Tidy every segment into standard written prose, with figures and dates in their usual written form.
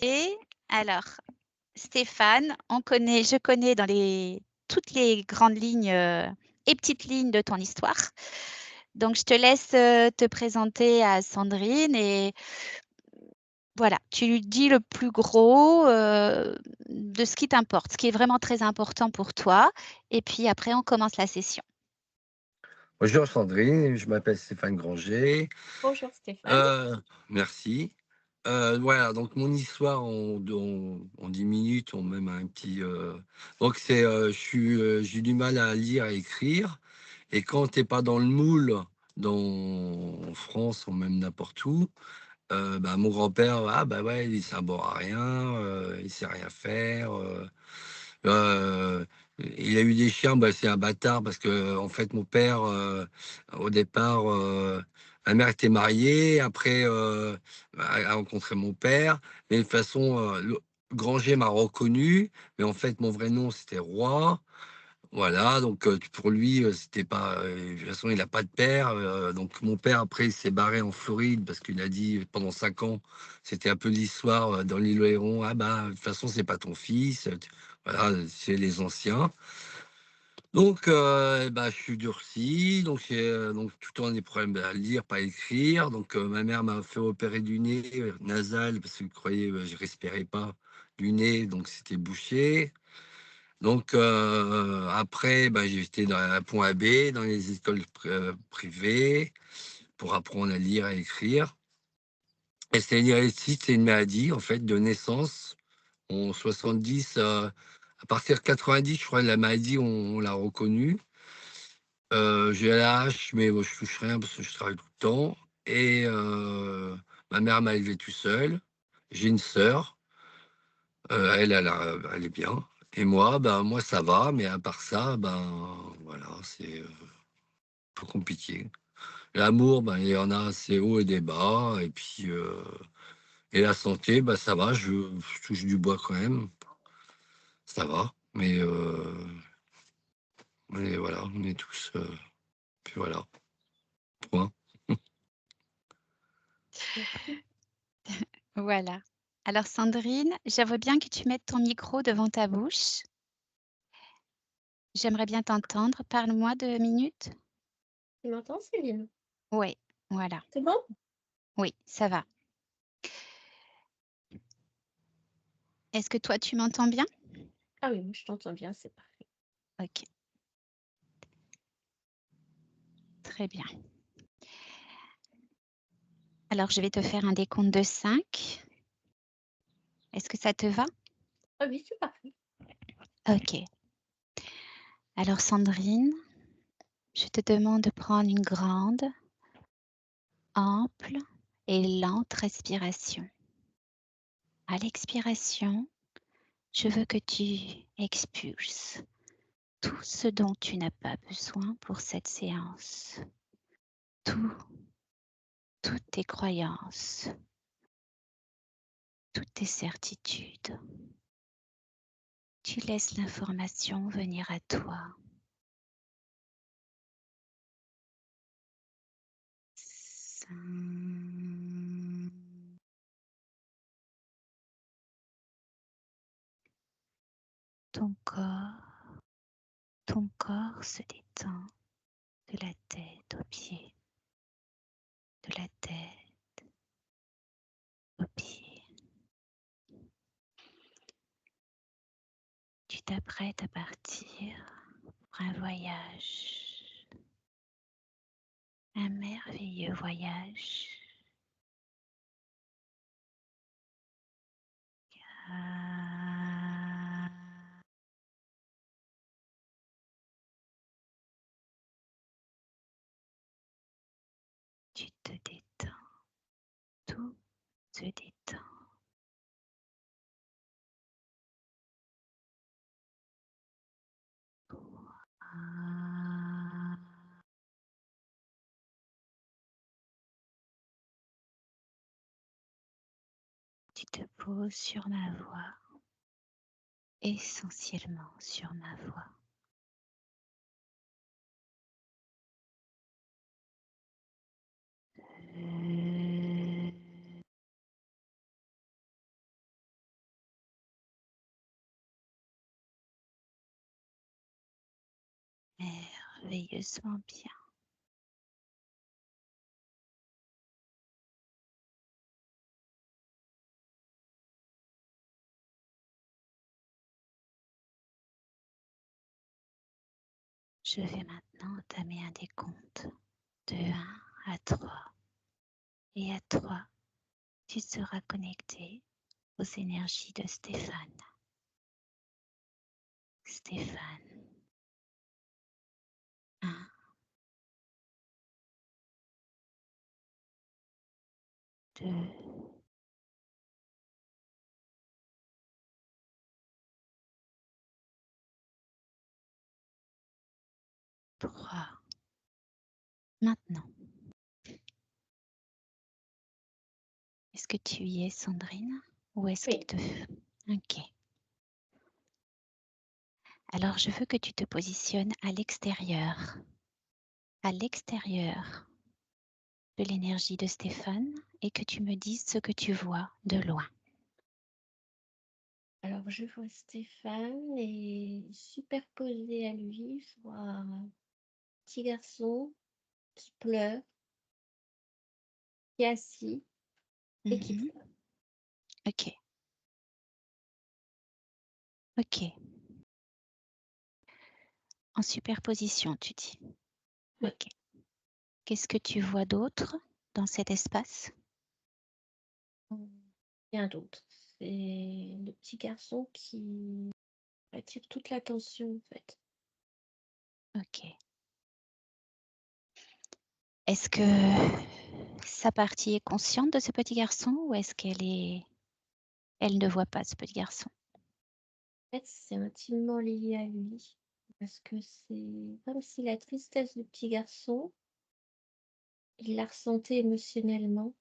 Et alors, Stéphane, je connais dans toutes les grandes lignes et petites lignes de ton histoire. Donc, je te laisse te présenter à Sandrine et voilà, tu lui dis le plus gros de ce qui t'importe, ce qui est vraiment très important pour toi. Et puis après, on commence la session. Bonjour Sandrine, je m'appelle Stéphane Granger. Bonjour Stéphane. Merci. Voilà, donc mon histoire en 10 minutes, on même un petit. Donc j'ai du mal à lire et écrire. Et quand t'es pas dans le moule, en France ou même n'importe où, bah, mon grand-père, ah bah ouais, il c'est un bon à rien, il sait rien faire. Heu, il a eu des chiens, bah, c'est un bâtard parce que en fait, mon père, au départ, ma mère était mariée, après, a rencontré mon père, mais de toute façon, le Granger m'a reconnu, mais en fait, mon vrai nom, c'était Roy. Voilà, donc pour lui, c'était pas, de toute façon, il a pas de père, donc mon père, après, il s'est barré en Floride parce qu'il a dit pendant 5 ans, c'était un peu l'histoire, dans l'île Héron: «Ah bah, de toute façon, c'est pas ton fils», voilà, c'est les anciens. Donc bah, je suis durci, donc donc tout le temps des problèmes à lire, pas à écrire, donc ma mère m'a fait opérer du nez, nasal parce qu'elle croyait, je respirais pas du nez, donc c'était bouché. Donc après, bah, j'étais dans à Pont-Abbé, dans les écoles privées pour apprendre à lire et à écrire et c'est une réussite, c'est une maladie, en fait, de naissance. En 70, à partir de 90, je crois, la maladie, on l'a reconnue. J'ai la hache, mais bon, je touche rien parce que je travaille tout le temps et ma mère m'a élevé tout seul. J'ai une sœur, elle est bien et moi, ben, moi ça va, mais à part ça, ben, voilà, c'est, peu compliqué. L'amour, ben, il y en a, c'est haut et des bas et puis, et la santé, bah, ça va, je touche du bois quand même, ça va, mais voilà, on est tous, puis voilà, point. Voilà. Alors Sandrine, j'aimerais bien que tu mettes ton micro devant ta bouche. J'aimerais bien t'entendre. Parle-moi 2 minutes. Tu m'entends, Céline? Oui, voilà. C'est bon? Oui, ça va. Est-ce que toi, tu m'entends bien? Ah oui, moi je t'entends bien, c'est parfait. OK, très bien. Alors, je vais te faire un décompte de 5. Est-ce que ça te va? Ah oui, c'est parfait. OK. Alors Sandrine, je te demande de prendre une grande, ample et lente respiration. À l'expiration, je veux que tu expulses tout ce dont tu n'as pas besoin pour cette séance. Tout, toutes tes croyances, toutes tes certitudes. Tu laisses l'information venir à toi. Ton corps, ton corps se détend de la tête aux pieds, de la tête aux pieds. Tu t'apprêtes à partir pour un voyage, un merveilleux voyage. Ah, tu te détends, tout se détend. Ah, tu te poses sur ma voix, essentiellement sur ma voix. merveilleusement bien. Je vais maintenant entamer un décompte de 1 à 3. Et à 3, tu seras connecté aux énergies de Stéphane. Stéphane. 1, 2, 3. Maintenant. Est-ce que tu y es, Sandrine? Ou est-ce Oui. qu'il te... Ok. Alors, je veux que tu te positionnes à l'extérieur de l'énergie de Stéphane et que tu me dises ce que tu vois de loin. Alors, je vois Stéphane et superposé à lui, je vois un petit garçon qui pleure, qui est assis et qui Mhm. pleure. Ok. Ok. En superposition, tu dis. Oui. Ok. Qu'est-ce que tu vois d'autre dans cet espace? Rien d'autre. C'est le petit garçon qui attire toute l'attention, en fait. Ok. Est-ce que sa partie est consciente de ce petit garçon ou est-ce elle ne voit pas ce petit garçon? En fait, c'est intimement lié à lui. Parce que c'est comme si la tristesse du petit garçon, il la ressentait émotionnellement.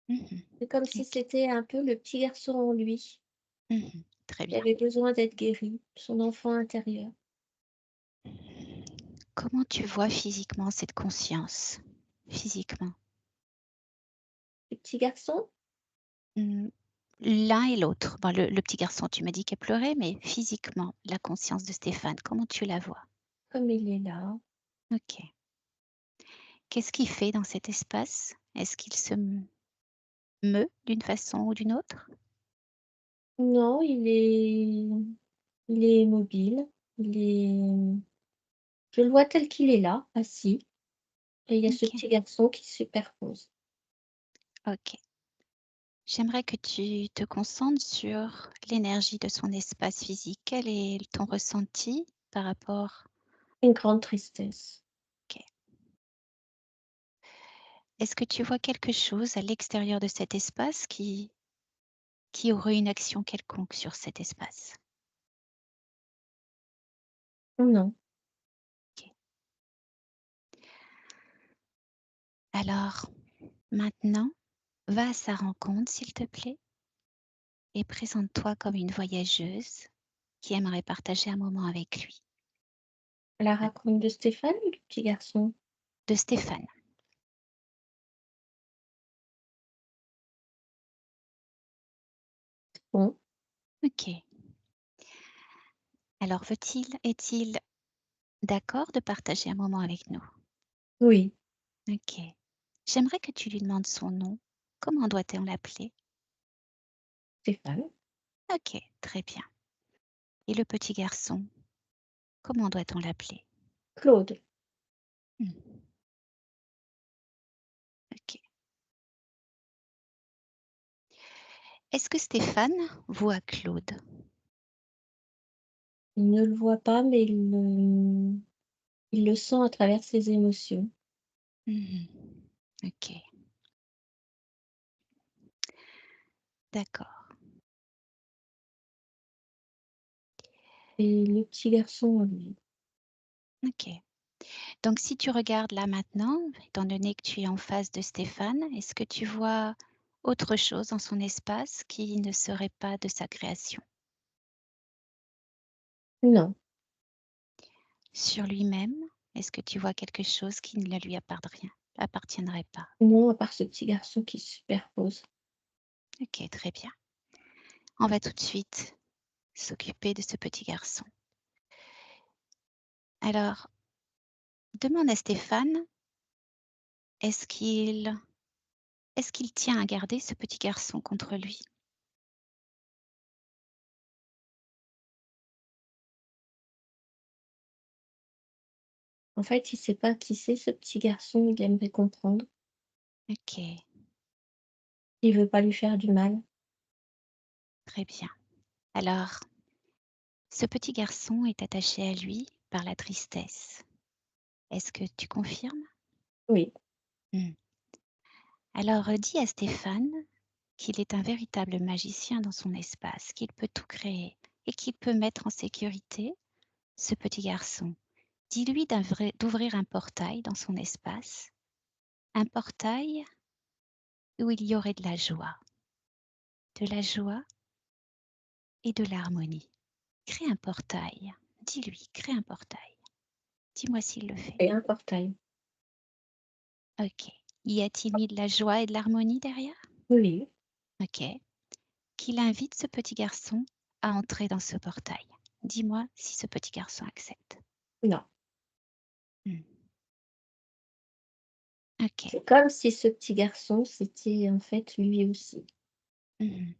Mhm. C'est comme si Ok. c'était un peu le petit garçon en lui. Mhm. Très Il bien. avait besoin d'être guéri, son enfant intérieur. Comment tu vois physiquement cette conscience? Physiquement. Le petit garçon, L'un et l'autre. Bon, le petit garçon, tu m'as dit qu'il pleurait, mais physiquement, la conscience de Stéphane, comment tu la vois? comme il est là, Ok. Qu'est-ce qu'il fait dans cet espace? Est-ce qu'il se meut d'une façon ou d'une autre? non, il est mobile. Il est, je le vois tel qu'il est là, assis. Et il y a ce Ok. petit garçon qui se superpose. Ok. J'aimerais que tu te concentres sur l'énergie de son espace physique. Quel est ton ressenti par rapport? Une grande tristesse. Ok. Est-ce que tu vois quelque chose à l'extérieur de cet espace qui aurait une action quelconque sur cet espace? Non, Ok. Alors, maintenant, va à sa rencontre, s'il te plaît, et présente-toi comme une voyageuse qui aimerait partager un moment avec lui. la raconte de Stéphane ou du petit garçon? De Stéphane. Bon, Ok. Alors, est-il d'accord de partager un moment avec nous? oui, Ok. J'aimerais que tu lui demandes son nom. Comment doit-on l'appeler? Stéphane. Ok, très bien. Et le petit garçon, comment doit-on l'appeler? Claude. Hmm, ok. Est-ce que Stéphane voit Claude? Il ne le voit pas, mais il le sent à travers ses émotions. Mhm. Ok, d'accord. Et le petit garçon en lui. Ok. Donc, si tu regardes là maintenant, étant donné que tu es en face de Stéphane, est-ce que tu vois autre chose dans son espace qui ne serait pas de sa création? Non, Sur lui-même, est-ce que tu vois quelque chose qui ne lui appartiendrait pas? non, à part ce petit garçon qui se superpose. Ok, très bien. On va tout de suite s'occuper de ce petit garçon. Alors, demande à Stéphane, est-ce qu'il tient à garder ce petit garçon contre lui? En fait, il sait pas qui c'est ce petit garçon, il aimerait comprendre. OK, Il veut pas lui faire du mal. très bien. Alors, ce petit garçon est attaché à lui par la tristesse. Est-ce que tu confirmes? Oui, Mmh. Alors, dis à Stéphane qu'il est un véritable magicien dans son espace, qu'il peut tout créer et qu'il peut mettre en sécurité ce petit garçon. Dis-lui d'ouvrir un portail dans son espace, un portail où il y aurait de la joie et de l'harmonie. Crée un portail. Dis-lui, crée un portail. Dis-moi s'il le fait. et un portail. OK. Y a-t-il mis de la joie et de l'harmonie derrière? Oui, OK. Qu'il invite ce petit garçon à entrer dans ce portail. Dis-moi si ce petit garçon accepte. non. Mmh. OK. C'est comme si ce petit garçon, c'était en fait lui aussi. Mmh.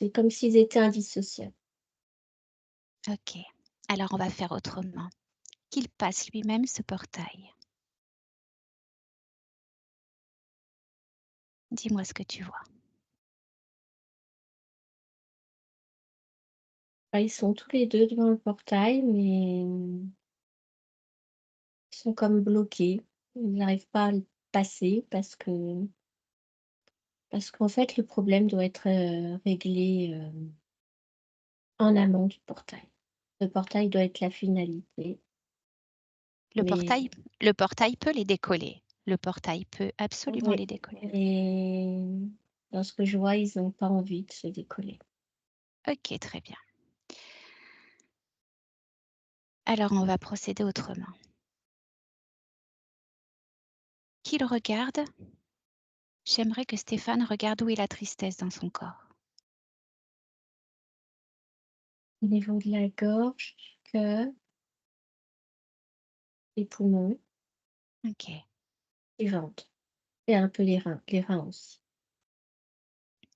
C'est comme s'ils étaient indissociables. OK. Alors on va faire autrement. Qu'il passe lui-même ce portail. Dis-moi ce que tu vois. Bah, ils sont tous les 2 devant le portail, mais ils sont comme bloqués. Ils n'arrivent pas à le passer parce qu'en fait, le problème doit être, réglé, en amont du portail. Le portail doit être la finalité, Le mais portail le portail peut les décoller. Le portail peut absolument oui, les décoller. et dans ce que je vois, ils ont pas envie de se décoller. OK, très bien. Alors on va procéder autrement. Qu'il regarde, j'aimerais que Stéphane regarde où est la tristesse dans son corps. Au niveau de la gorge, du cœur, les poumons, OK, les ventres et un peu les reins aussi.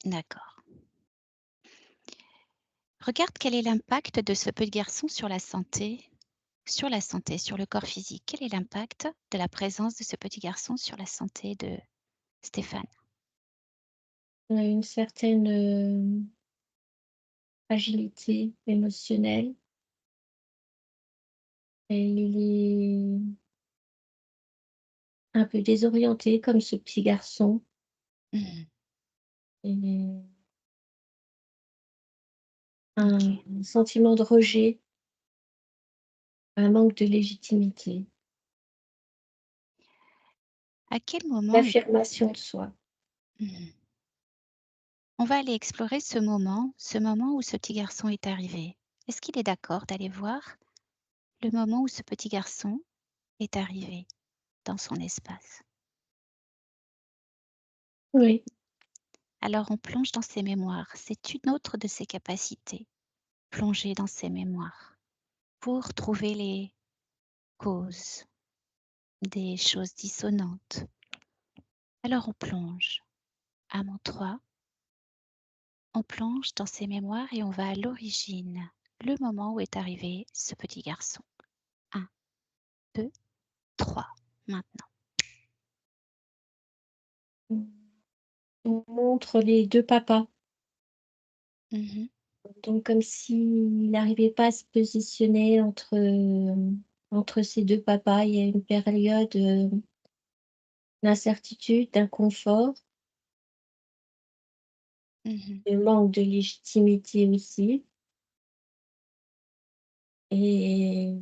d'accord. Regarde quel est l'impact de ce petit garçon sur la santé, sur le corps physique. Quel est l'impact de la présence de ce petit garçon sur la santé de Stéphane? On a une certaine, fragilité émotionnelle et il est un peu désorienté comme ce petit garçon Mmh. et OK. un sentiment de rejet, un manque de légitimité, À quel moment est d'affirmation de soi. Mmh. On va aller explorer ce moment où ce petit garçon est arrivé. Est-ce qu'il est d'accord d'aller voir le moment où ce petit garçon est arrivé dans son espace? Oui, Alors on plonge dans ses mémoires. C'est une autre de ses capacités, plonger dans ses mémoires pour trouver les causes des choses dissonantes. Alors on plonge. À mon 3, on plonge dans ses mémoires et on va à l'origine, le moment où est arrivé ce petit garçon. 1, 2, 3, maintenant. on montre les 2 papas, Mmh. donc comme s'il n'arrivait pas à se positionner entre ces 2 papas. Il y a une période, d'incertitude, d'inconfort, Mmh. de manque de légitimité aussi et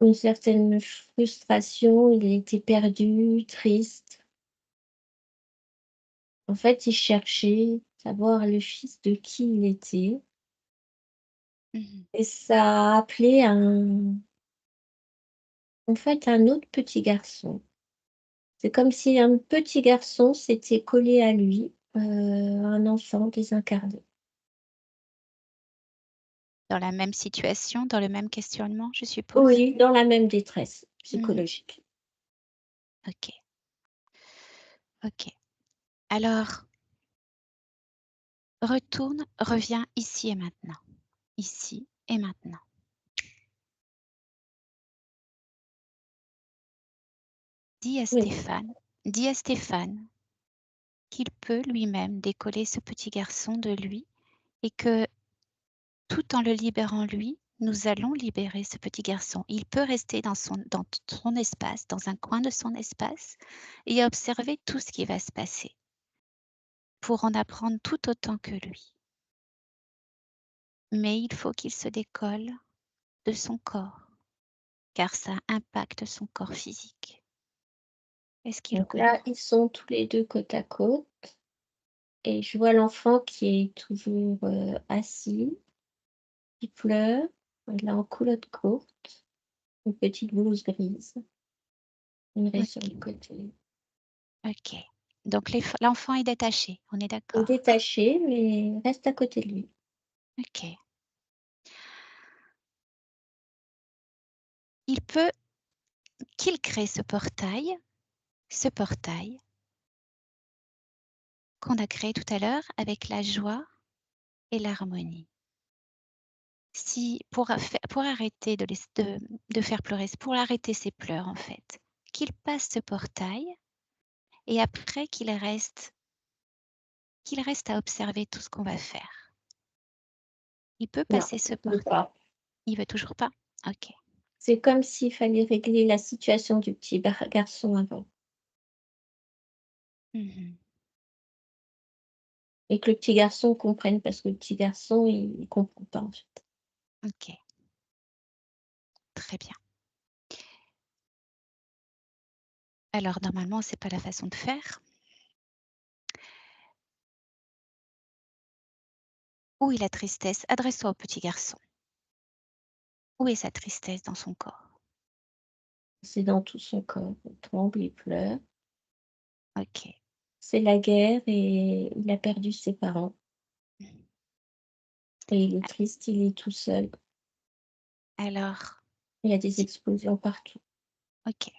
une certaine frustration. Il était perdu, triste. En fait, il cherchait savoir le fils de qui il était Mmh. et ça a appelé un autre petit garçon. C'est comme si un petit garçon s'était collé à lui, un enfant désincarné. Dans la même situation, dans le même questionnement, je suppose? Oui, dans la même détresse Mmh. psychologique. OK. OK. Alors, reviens ici et maintenant. Ici et maintenant. Dis à Oui. Stéphane qu'il peut lui-même décoller ce petit garçon de lui et que, tout en le libérant lui, nous allons libérer ce petit garçon. Il peut rester dans son espace, dans un coin de son espace et observer tout ce qui va se passer pour en apprendre tout autant que lui. Mais il faut qu'il se décolle de son corps, car ça impacte son corps physique. Est-ce qu'il Donc là, ils sont tous les 2 côte à côte et je vois l'enfant qui est toujours, assis, qui pleure. Il est en culotte courte, une petite blouse grise. Il reste sur OK, le côté. OK. Donc l'enfant est détaché, on est Il est d'accord? détaché, mais reste à côté de lui. OK. Il peut qu'il crée ce portail qu'on a créé tout à l'heure avec la joie et l'harmonie. Si pour arrêter de faire pleurer, pour arrêter ses pleurs en fait, qu'il passe ce portail et après qu'il reste à observer tout ce qu'on va faire. Il peut Non, passer ce il veut portail. pas. Il veut toujours pas? OK. C'est comme s'il fallait régler la situation du petit garçon avant Mmh. et que le petit garçon comprenne parce que le petit garçon, il comprend pas, en fait. OK. Très bien. Alors normalement, c'est pas la façon de faire. Où est la tristesse? Adresse-toi au petit garçon. Où est sa tristesse dans son corps? C'est dans tout son corps. Il tremble, il pleure. OK. C'est la guerre et il a perdu ses parents et il est triste, il est tout seul. Alors, Il y a des di explosions partout. OK,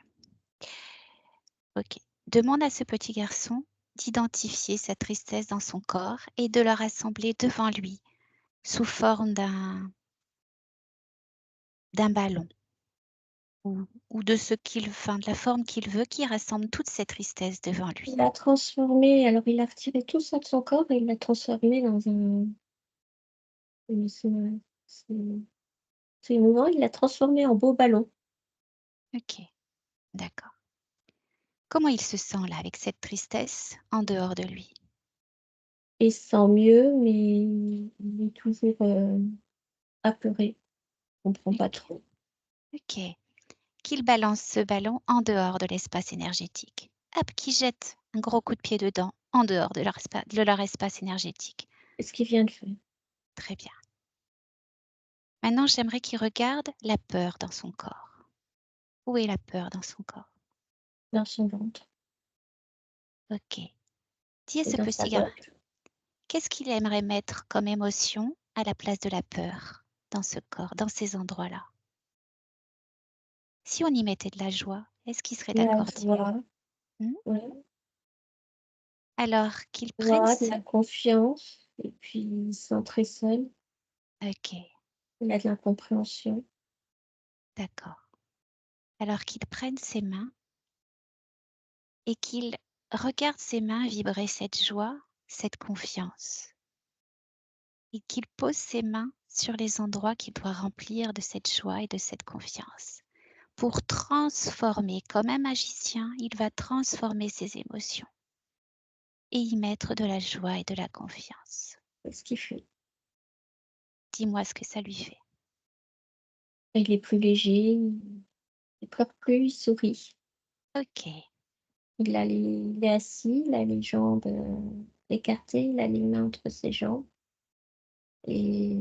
OK. Demande à ce petit garçon d'identifier sa tristesse dans son corps et de la rassembler devant lui sous forme d'un ballon ou de de la forme qu'il veut, qui rassemble toute cette tristesse devant lui. Il l'a transformé, alors il a retiré tout ça de son corps et il l'a transformé dans un c'est c'est émouvant, il l'a transformé en beau ballon. OK, d'accord. Comment il se sent là avec cette tristesse en dehors de lui? Il se sent mieux, mais il est toujours, apeuré. Il comprend pas OK, trop. OK. Qu'il balance ce ballon en dehors de l'espace énergétique. Hop, qu'il jette un gros coup de pied dedans, en dehors de leur espace énergétique. C'est ce qu'il vient de faire Très bien. Maintenant, j'aimerais qu'il regarde la peur dans son corps. Où est la peur dans son corps? dans son ventre OK. Dis à et ce dans sa petit gars, botte. qu'est-ce qu'il aimerait mettre comme émotion à la place de la peur dans ce corps, dans ces endroits-là? Si on y mettait de la joie, est-ce qu'il serait La d'accord? joie, Mmh? ouais, Alors qu'il prenne joie, de ce la confiance et puis il se sent très seul. OK, Il a de l'incompréhension. d'accord. Alors qu'il prenne ses mains et qu'il regarde ses mains vibrer cette joie, cette confiance et qu'il pose ses mains sur les endroits qu'il doit remplir de cette joie et de cette confiance. Pour transformer, comme un magicien, il va transformer ses émotions et y mettre de la joie et de la confiance. C'est ce qu'il fait. Dis-moi ce que ça lui fait. Il est plus léger, il pleure plus, il sourit. OK, Il est assis, il a les jambes, écartées, il a les mains entre ses jambes et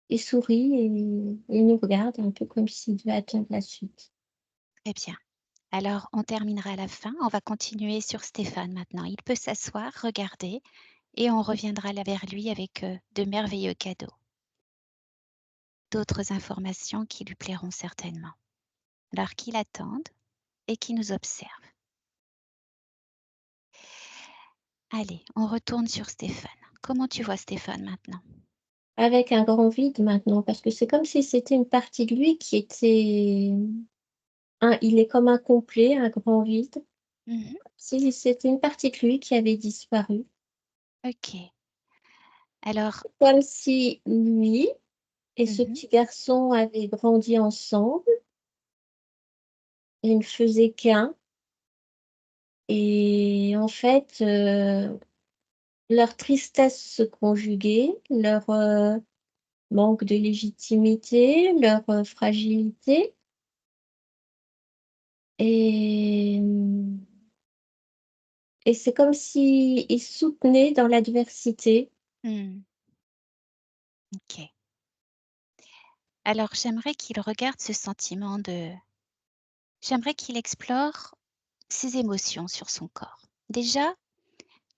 il sourit et il nous regarde un peu comme s'il devait attendre la suite. très bien. Alors, on terminera à la fin. On va continuer sur Stéphane maintenant. Il peut s'asseoir, regarder et on reviendra là vers lui avec de merveilleux cadeaux. d'autres informations qui lui plairont certainement. Alors qu'il attende et qu'il nous observe. Allez, on retourne sur Stéphane. Comment tu vois Stéphane maintenant? Avec un grand vide maintenant, parce que c'est comme si c'était une partie de lui qui était il est comme incomplet, un grand vide. Mhm. Si c'était une partie de lui qui avait disparu. Ok. Alors, Comme si lui et ce mhm, petit garçon avaient grandi ensemble. Ils ne faisaient qu'un. Et en fait, leur tristesse se conjuguait, leur manque de légitimité, leur fragilité. Et, et c'est comme s'ils soutenaient dans l'adversité. hmm, ok. Alors, j'aimerais qu'il regarde ce sentiment de... J'aimerais qu'il explore ses émotions sur son corps. Déjà,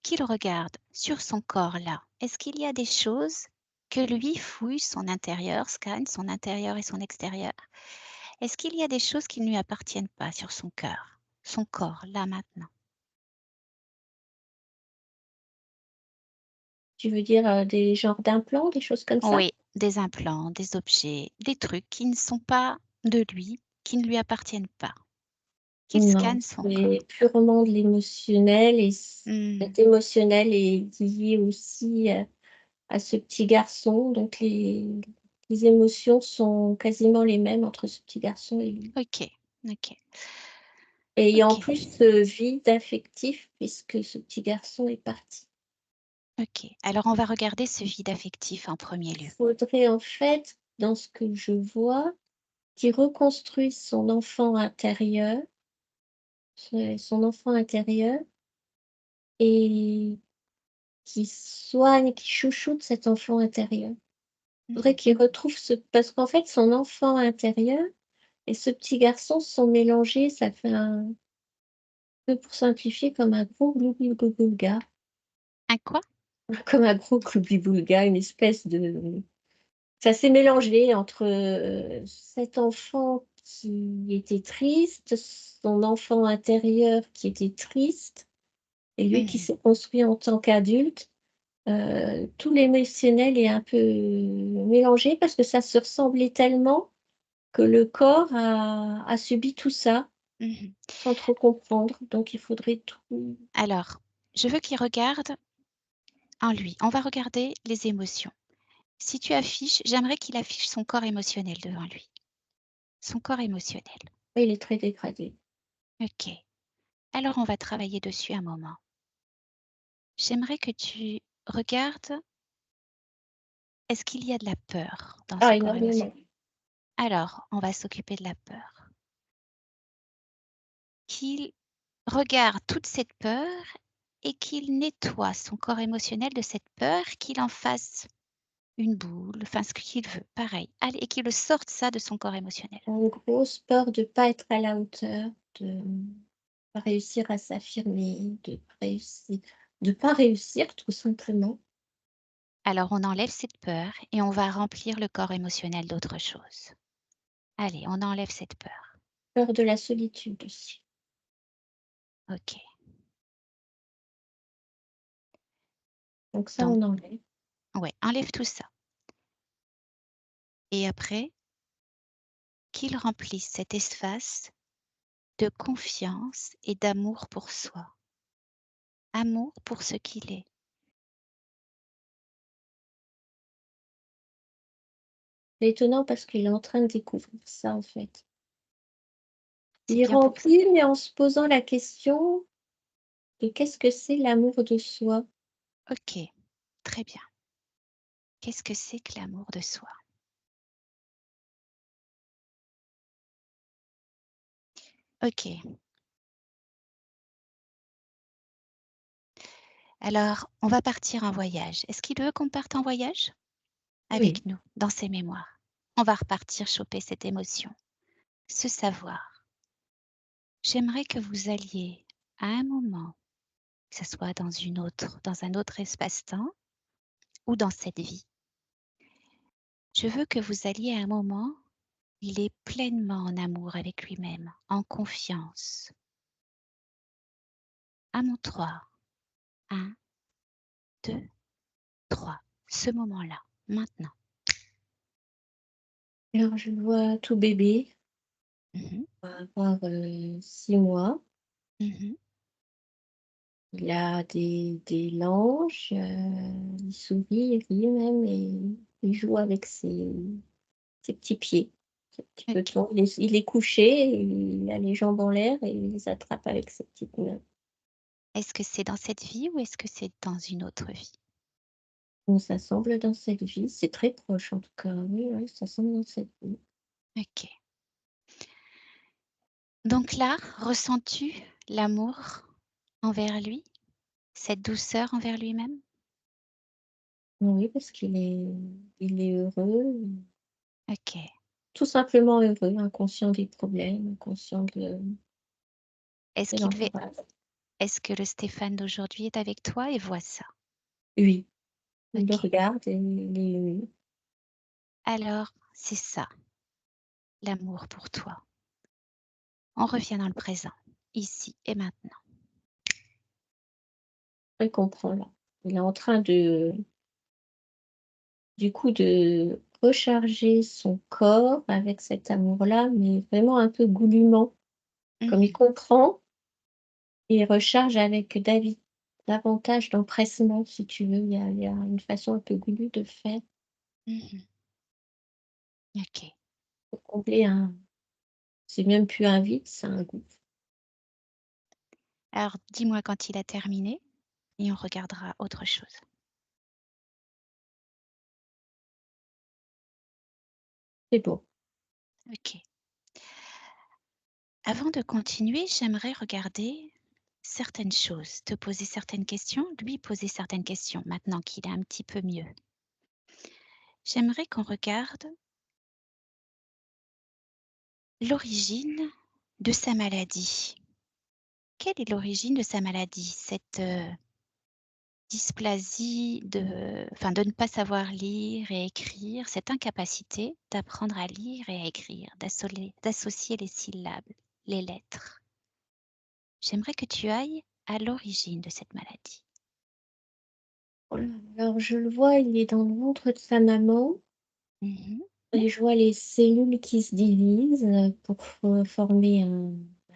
qu'il regarde sur son corps là. Est-ce qu'il y a des choses que lui fouille son intérieur, scanne son intérieur et son extérieur? Est-ce qu'il y a des choses qui ne lui appartiennent pas sur son cœur, son corps, là maintenant? Tu veux dire des genres d'implants, des choses comme ça? Oui, des implants, des objets, des trucs qui ne sont pas de lui, qui ne lui appartiennent pas. Qu'il Non, scanne son corps. c'est purement de l'émotionnel et Hmm, cet émotionnel est lié aussi à ce petit garçon. Donc les émotions sont quasiment les mêmes entre ce petit garçon et lui. ok, ok, Et il y a en ok, plus ce vide affectif puisque ce petit garçon est parti. ok. Alors on va regarder ce vide affectif en premier Il lieu. faudrait en fait, dans ce que je vois, qu'il reconstruise son enfant intérieur, son enfant intérieur, et qui soigne, qui chouchoute cet enfant intérieur. Il faudrait Mhm, qu'il retrouve parce qu'en fait, son enfant intérieur et ce petit garçon sont mélangés, ça fait un peu pour simplifier, comme un gros gloubi-boulga, un quoi? comme un gros gloubi-boulga, une espèce de ça s'est mélangé entre, cet enfant qui était triste, son enfant intérieur qui était triste et lui qui Mhm, s'est construit en tant qu'adulte. Tout l'émotionnel est un peu mélangé parce que ça se ressemblait tellement que le corps a subi tout ça mhm. sans trop comprendre, donc il faudrait tout Alors, je veux qu'il regarde en lui. On va regarder les émotions. Si tu affiches, j'aimerais qu'il affiche son corps émotionnel devant lui. Son corps émotionnel. oui, il est très dégradé. Ok. Alors, on va travailler dessus un moment. J'aimerais que tu regardes, est-ce qu'il y a de la peur dans ce Ah, corps énormément. émotionnel? Alors, on va s'occuper de la peur. Qu'il regarde toute cette peur et qu'il nettoie son corps émotionnel de cette peur, qu'il en fasse une boule, enfin ce qu'il veut, pareil. Allez, et qu'il le sorte ça de son corps émotionnel. Une grosse peur de pas être à la hauteur, de pas réussir à s'affirmer, de pas réussir tout simplement. Alors, on enlève cette peur et on va remplir le corps émotionnel d'autre chose. Allez, on enlève cette peur. Peur de la solitude aussi. OK. Donc ça, Donc, on enlève. ouais, enlève tout ça. Et après, qu'il remplisse cet espace de confiance et d'amour pour soi. Amour pour ce qu'il est. C'est étonnant parce qu'il est en train de découvrir ça, en fait. C'est Il bien pour ça. remplit, mais en se posant la question de qu'est-ce que c'est l'amour de soi? OK, très bien. Qu'est-ce que c'est que l'amour de soi? OK. Alors, on va partir en voyage. Est-ce qu'il veut qu'on parte en voyage? Oui. Avec nous, dans ses mémoires. On va repartir choper cette émotion, ce savoir. J'aimerais que vous alliez à un moment, que ce soit dans un autre espace-temps ou dans cette vie. Je veux que vous alliez à un moment, il est pleinement en amour avec lui-même, en confiance. À mon 3. 1, 2, 3. Ce moment-là, maintenant. Alors, je vois tout bébé, Mhm, il va avoir 6 mois. mhm. Il a des langes, il sourit, il rit même et il joue avec ses petits pieds, ses petits Ok. petons. Il est couché, il a les jambes en l'air et il les attrape avec ses petites mains. Est-ce que c'est dans cette vie ou est-ce que c'est dans une autre vie? Donc ça semble dans cette vie, c'est très proche en tout cas, oui, oui, ça semble dans cette vie. Ok. Donc là, ressens-tu l'amour envers lui, cette douceur envers lui-même? Oui, parce qu'il est heureux, Ok. tout simplement heureux, inconscient des problèmes, inconscient Est-ce de qu'il va- l'entourage. est-ce que le Stéphane d'aujourd'hui est avec toi et voit ça? Oui, il le Ok. regarde et il est ému. Alors, c'est ça, l'amour pour toi. On revient dans le présent, ici et maintenant. Il comprend là. Il est en train du coup de recharger son corps avec cet amour-là, mais vraiment un peu goulûment. Comme il Mhm, comprend, il recharge avec davantage d'empressement, si tu veux. Il y a une façon un peu goulue de faire mhm. Ok. pour combler un c'est même plus un vide, c'est un gouffre. Alors, dis-moi quand il a terminé et on regardera autre chose. C'est beau. Ok. Avant de continuer, j'aimerais regarder certaines choses, te poser certaines questions, lui poser certaines questions, maintenant qu'il est un petit peu mieux. J'aimerais qu'on regarde l'origine de sa maladie. Quelle est l'origine de sa maladie? Cette dysplasie de ne pas savoir lire et écrire, cette incapacité d'apprendre à lire et à écrire, d'associer les syllabes, les lettres. J'aimerais que tu ailles à l'origine de cette maladie. Oh là, alors je le vois, il est dans le ventre de sa maman Mmh. et je vois les cellules qui se divisent, pour former un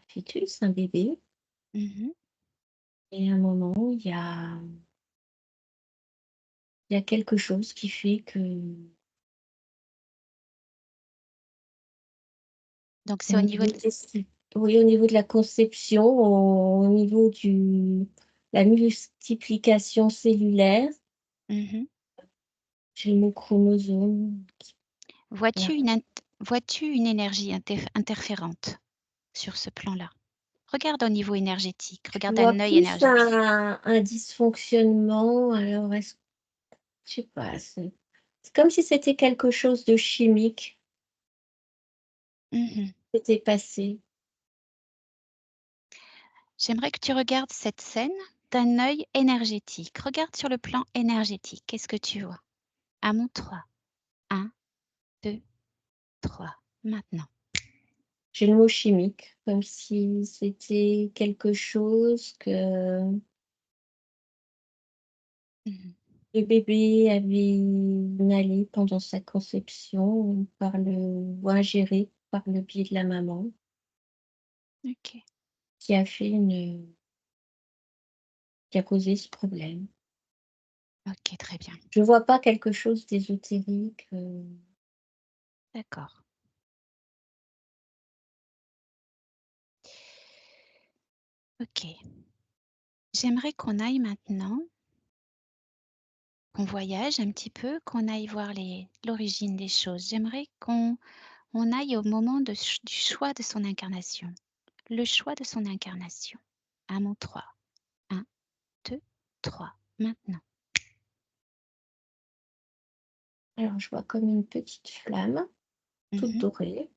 fœtus, un bébé Mmh. et à un moment, il y a quelque chose qui fait que Donc c'est au au niveau niveau de oui, au niveau de la conception, au niveau la multiplication cellulaire, mmh. j'ai le mot chromosome qui Vois-tu voilà. une énergie interférente sur ce plan-là? Regarde au niveau énergétique, Je regarde vois un œil plus énergétique. un dysfonctionnement, alors je sais pas, c'est comme si c'était quelque chose de chimique Mmh. qui s'était passé. J'aimerais que tu regardes cette scène d'un œil énergétique. Regarde sur le plan énergétique. Qu'est-ce que tu vois? À mon 3. 1, 2, 3. Maintenant. J'ai le mot chimique, comme si c'était quelque chose que Mmh. le bébé avait inhalé pendant sa conception ou ingéré par le biais de la maman, OK. qui a fait qui a causé ce problème. OK, très bien. Je vois pas quelque chose d'ésotérique, D'accord. OK. J'aimerais qu'on aille maintenant, qu'on voyage un petit peu, qu'on aille voir l'origine des choses. J'aimerais qu'on aille au moment du choix de son incarnation. Le choix de son incarnation. À mon 3. 1, 2, 3. Maintenant. alors je vois comme une petite flamme, toute Mmh. dorée,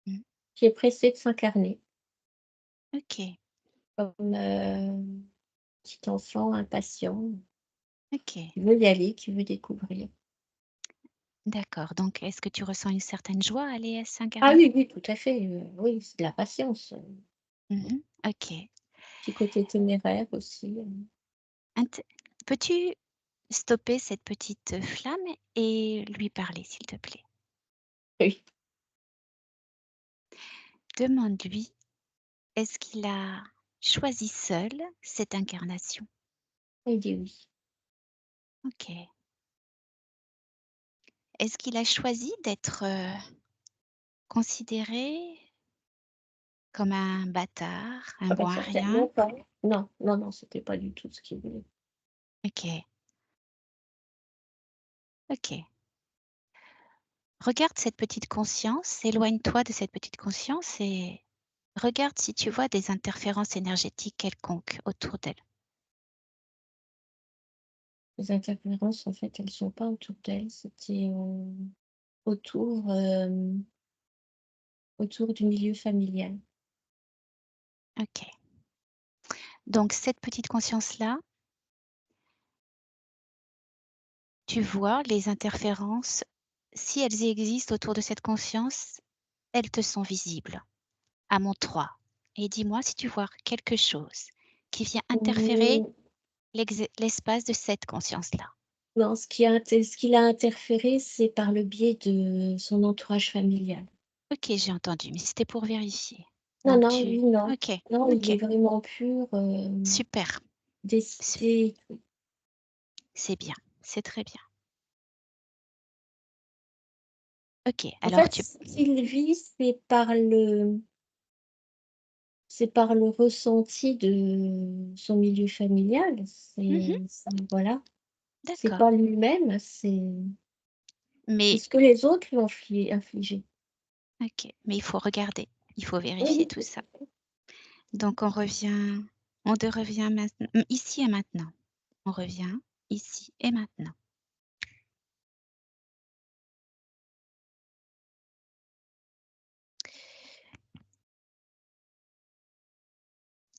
Mmh. qui est pressée de s'incarner, OK. comme, petit enfant impatient, OK. qui veut y aller, qui veut découvrir. D'accord, donc est-ce que tu ressens une certaine joie à aller Ah s'incarner? oui, oui, tout à fait, oui, c'est de la patience, Mmh. OK. petit côté téméraire aussi, Int Peux-tu stopper cette petite, flamme et lui parler, s'il te plaît? oui, Demande-lui, est-ce qu'il a choisi seul cette incarnation? il dit oui. OK. Est-ce qu'il a choisi d'être, considéré comme un bâtard, un Ah bon bah, à rien? certainement pas. Non, non, non, c'était pas du tout ce qu'il voulait. OK, OK. Regarde cette petite conscience, éloigne-toi de cette petite conscience et regarde si tu vois des interférences énergétiques quelconques autour d'elle. Les interférences, en fait, elles sont pas autour d'elle, c'était, autour, autour du milieu familial. OK. Donc cette petite conscience-là, tu vois les interférences, si elles existent autour de cette conscience, elles te sont visibles. À mon 3 et dis-moi si tu vois quelque chose qui vient interférer Mmh, l'espace de cette conscience-là. non, ce qui l'a interféré, c'est par le biais de son entourage familial. OK, j'ai entendu, mais c'était pour vérifier. Non, Donc non, tu lui, non. OK, Non, il OK, est vraiment pur, super, su décidé. c'est bien, c'est très bien. OK, En alors fait, tu ce qu'il vit, c'est par le ressenti de son milieu familial. mmh, Voilà, c'est d'accord, pas lui-même, c'est mais ce que les autres lui ont infligé. OK, mais il faut regarder, il faut Oui, vérifier oui, tout tout ça. à fait. Donc on de revient maintenant ici et maintenant. On revient ici et maintenant.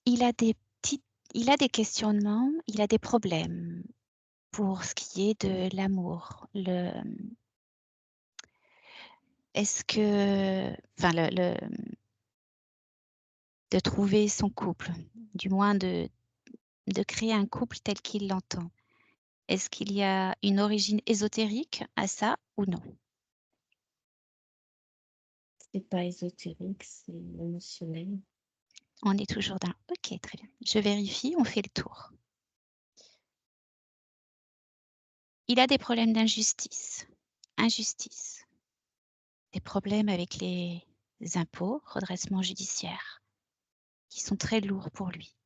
Il a des petites il a des questionnements, il a des problèmes pour ce qui est de l'amour. Est-ce que enfin de trouver son couple, du moins de créer un couple tel qu'il l'entend. Est-ce qu'il y a une origine ésotérique à ça ou non? C'est pas ésotérique, c'est émotionnel. On est toujours dans OK, très bien. Je vérifie, on fait le tour. Il a des problèmes d'injustice. Injustice. Des problèmes avec les impôts, redressement judiciaire, qui sont très lourds pour lui.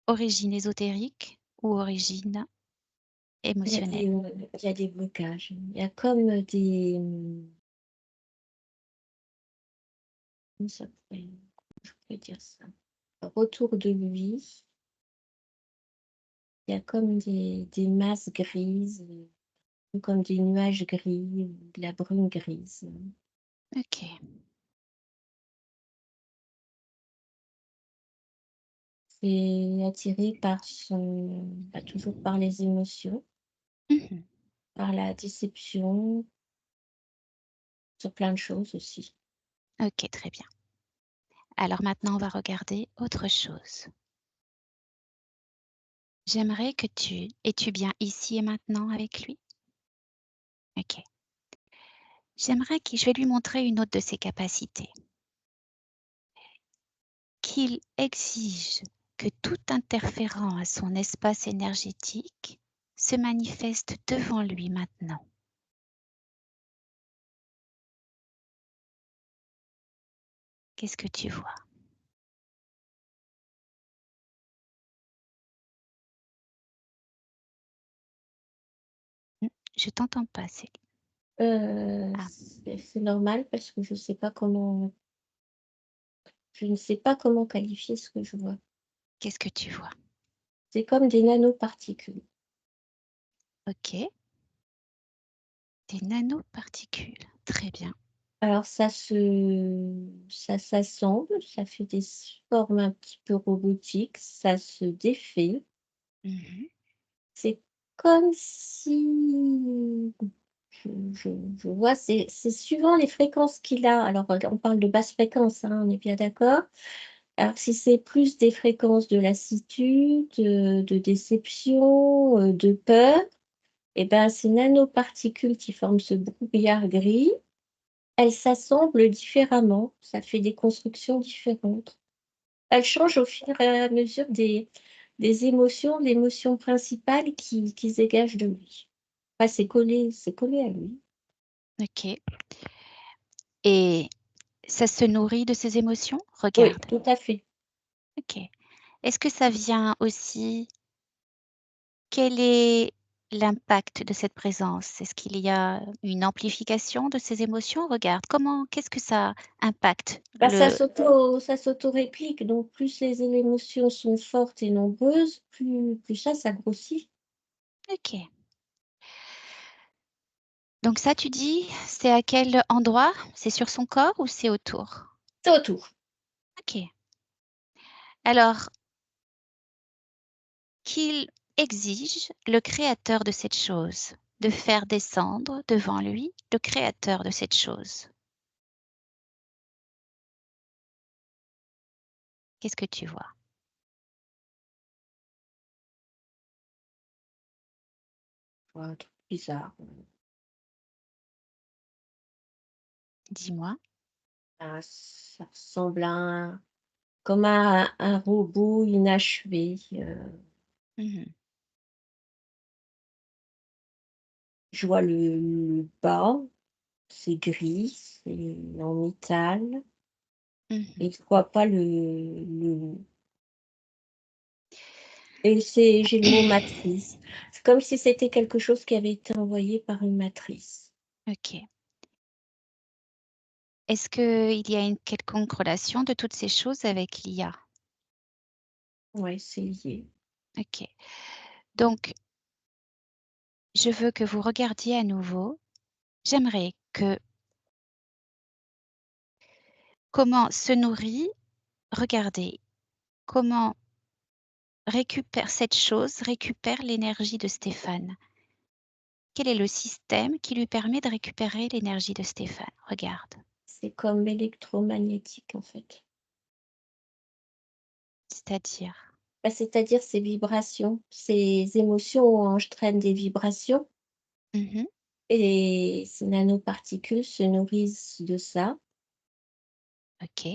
Origine ésotérique ou origine émotionnelle? Il y a des blocages. Il y a comme des, comment ça pourrait je pourrais dire ça? Autour de lui, il y a comme des masses grises, comme des nuages gris ou de la brume grise. OK. C'est attiré par toujours par les émotions, Mmh. par la déception, sur plein de choses aussi. OK, très bien. Alors maintenant, on va regarder autre chose. J'aimerais que es-tu bien ici et maintenant avec lui? OK. Je vais lui montrer une autre de ses capacités. Qu'il exige que tout interférent à son espace énergétique se manifeste devant lui maintenant. Qu'est-ce que tu vois? Mmh, je t'entends pas, Céline. Ah, C'est normal parce que je ne sais pas comment qualifier ce que je vois. qu'est-ce que tu vois? C'est comme des nanoparticules. OK, des nanoparticules. Très bien. Alors ça s'assemble, ça fait des formes un petit peu robotiques, ça se défait. Mmh. C'est comme si je vois, c'est suivant les fréquences qu'il a. Alors, on parle de basse fréquence, hein, on est bien d'accord. Alors, si c'est plus des fréquences de lassitude, de déception, de peur, et ben, ces nanoparticules qui forment ce brouillard gris, elles s'assemblent différemment. Ça fait des constructions différentes. Elles changent au fur et à mesure des émotions, l'émotion principale qui se dégage de lui. Enfin, c'est collé à lui. OK. Et ça se nourrit de ses émotions? Oui, Regarde. tout à fait. OK. Est-ce que ça vient aussi quel est l'impact de cette présence? Est-ce qu'il y a une amplification de ces émotions? Regarde, qu'est-ce que ça impacte Bah, ça le s'auto-réplique, donc plus les émotions sont fortes et nombreuses, plus ça grossit. OK. Donc ça, tu dis, c'est à quel endroit? C'est sur son corps ou c'est autour? C'est autour. OK. Alors, qu'il exige le créateur de cette chose de faire descendre devant lui le créateur de cette chose. Qu'est-ce que tu vois? Ouais, un truc bizarre. Dis-moi. Ah, ça ressemble comme à un robot inachevé. Mmh. Je vois le bas, c'est gris, c'est en métal. Mmh. Et je vois pas et j'ai le mot matrice. C'est comme si c'était quelque chose qui avait été envoyé par une matrice. OK. Est-ce qu'il y a une quelconque relation de toutes ces choses avec l'IA? Ouais, c'est lié. OK. Donc, je veux que vous regardiez à nouveau. J'aimerais que comment se nourrit, regardez, comment récupère l'énergie de Stéphane. Quel est le système qui lui permet de récupérer l'énergie de Stéphane? Regarde, C'est comme électromagnétique, en fait. c'est-à-dire? Bah, c'est-à-dire ces vibrations, ces émotions entraînent des vibrations Mmh. et ces nanoparticules se nourrissent de ça. OK.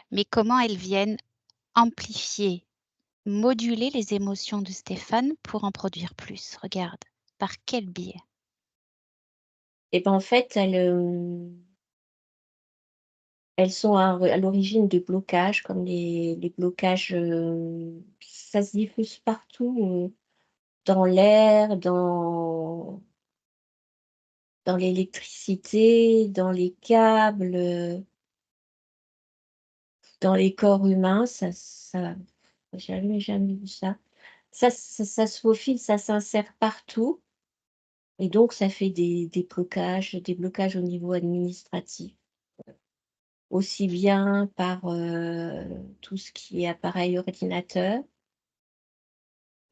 Mais comment elles viennent amplifier, moduler les émotions de Stéphane pour en produire plus? Regarde, par quel biais? Et ben, en fait, elles sont à l'origine de blocages comme les blocages, ça se diffuse partout, dans l'air, dans l'électricité, dans les câbles, dans les corps humains, ça j'avais jamais vu ça. Ça se faufile, ça s'insère partout et donc ça fait des blocages au niveau administratif. Aussi bien par, tout ce qui est appareil ordinateur,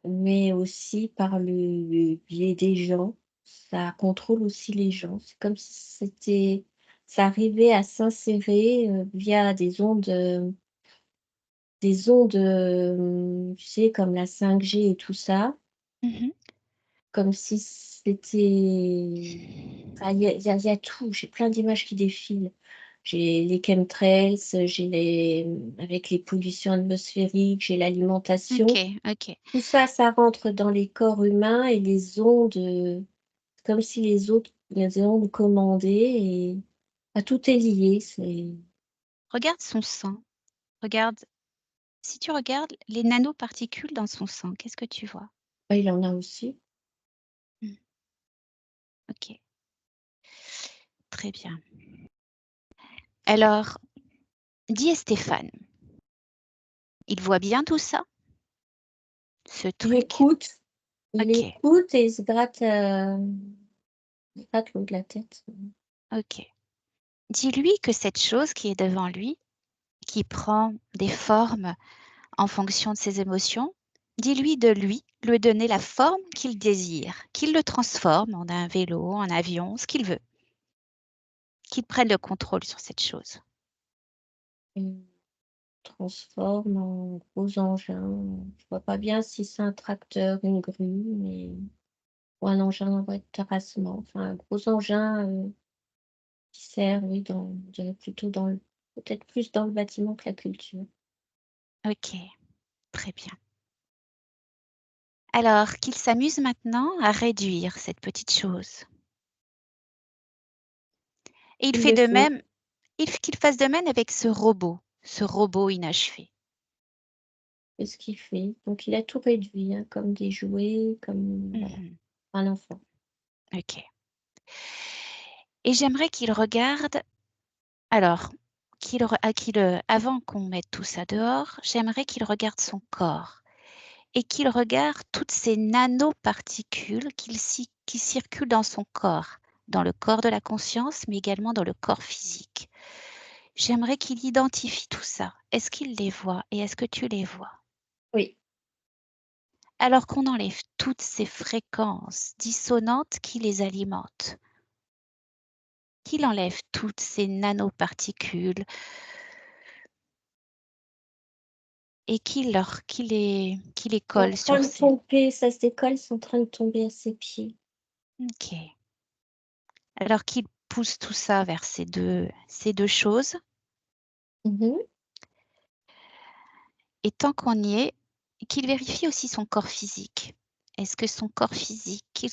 mais aussi par le biais des gens. Ça contrôle aussi les gens. C'est comme si ça arrivait à s'insérer, via des ondes, tu sais, comme la 5G et tout ça, Mmh. comme si c'était enfin, il y a tout. J'ai plein d'images qui défilent. J'ai les chemtrails, j'ai avec les pollutions atmosphériques, j'ai l'alimentation. OK, OK. Tout ça, ça rentre dans les corps humains et les ondes, comme si les ondes commandaient et bah, tout est lié, c'est Regarde son sang. Regarde si tu regardes les nanoparticules dans son sang, qu'est-ce que tu vois? bah, il en a aussi. Mmh. OK, très bien. Alors, dis à Stéphane, il voit bien tout ça? Ce Il truc? écoute, il OK, écoute et il se gratte le haut de la tête. OK. Dis-lui que cette chose qui est devant lui, qui prend des formes en fonction de ses émotions, Dis-lui de lui donner la forme qu'il désire, qu'il le transforme en un vélo, en avion, ce qu'il veut. Qu'il prenne le contrôle sur cette chose. Transforme en gros engin. Je vois pas bien si c'est un tracteur, une grue, mais ou un engin, ouais, de terrassement. Enfin, un gros engin, qui sert, oui, je dirais plutôt dans le peut-être plus dans le bâtiment que la culture. OK, très bien. Alors qu'il s'amuse maintenant à réduire cette petite chose. Et il Il fait le de faut. même, qu'il fasse de même avec ce robot inachevé. C'est ce qu'il fait. Donc il a tout réduit, hein, comme des jouets, comme voilà, Mmh. un enfant. OK. Et j'aimerais qu'il regarde alors, avant qu'on mette tout ça dehors, j'aimerais qu'il regarde son corps et qu'il regarde toutes ces nanoparticules qui circulent dans son corps, dans le corps de la conscience, mais également dans le corps physique. J'aimerais qu'il identifie tout ça. Est-ce qu'il les voit et est-ce que tu les vois? Oui, Alors qu'on enlève toutes ces fréquences dissonantes qui les alimentent, qu'il enlève toutes ces nanoparticules et qu'il les c'est en colle train sur de ces... tomber, ça se décolle, c'est en train de tomber à ses pieds. OK. Alors qu'il pousse tout ça vers ces deux choses. Mmh. Et tant qu'on y est, qu'il vérifie aussi son corps physique. Est-ce que son corps physique,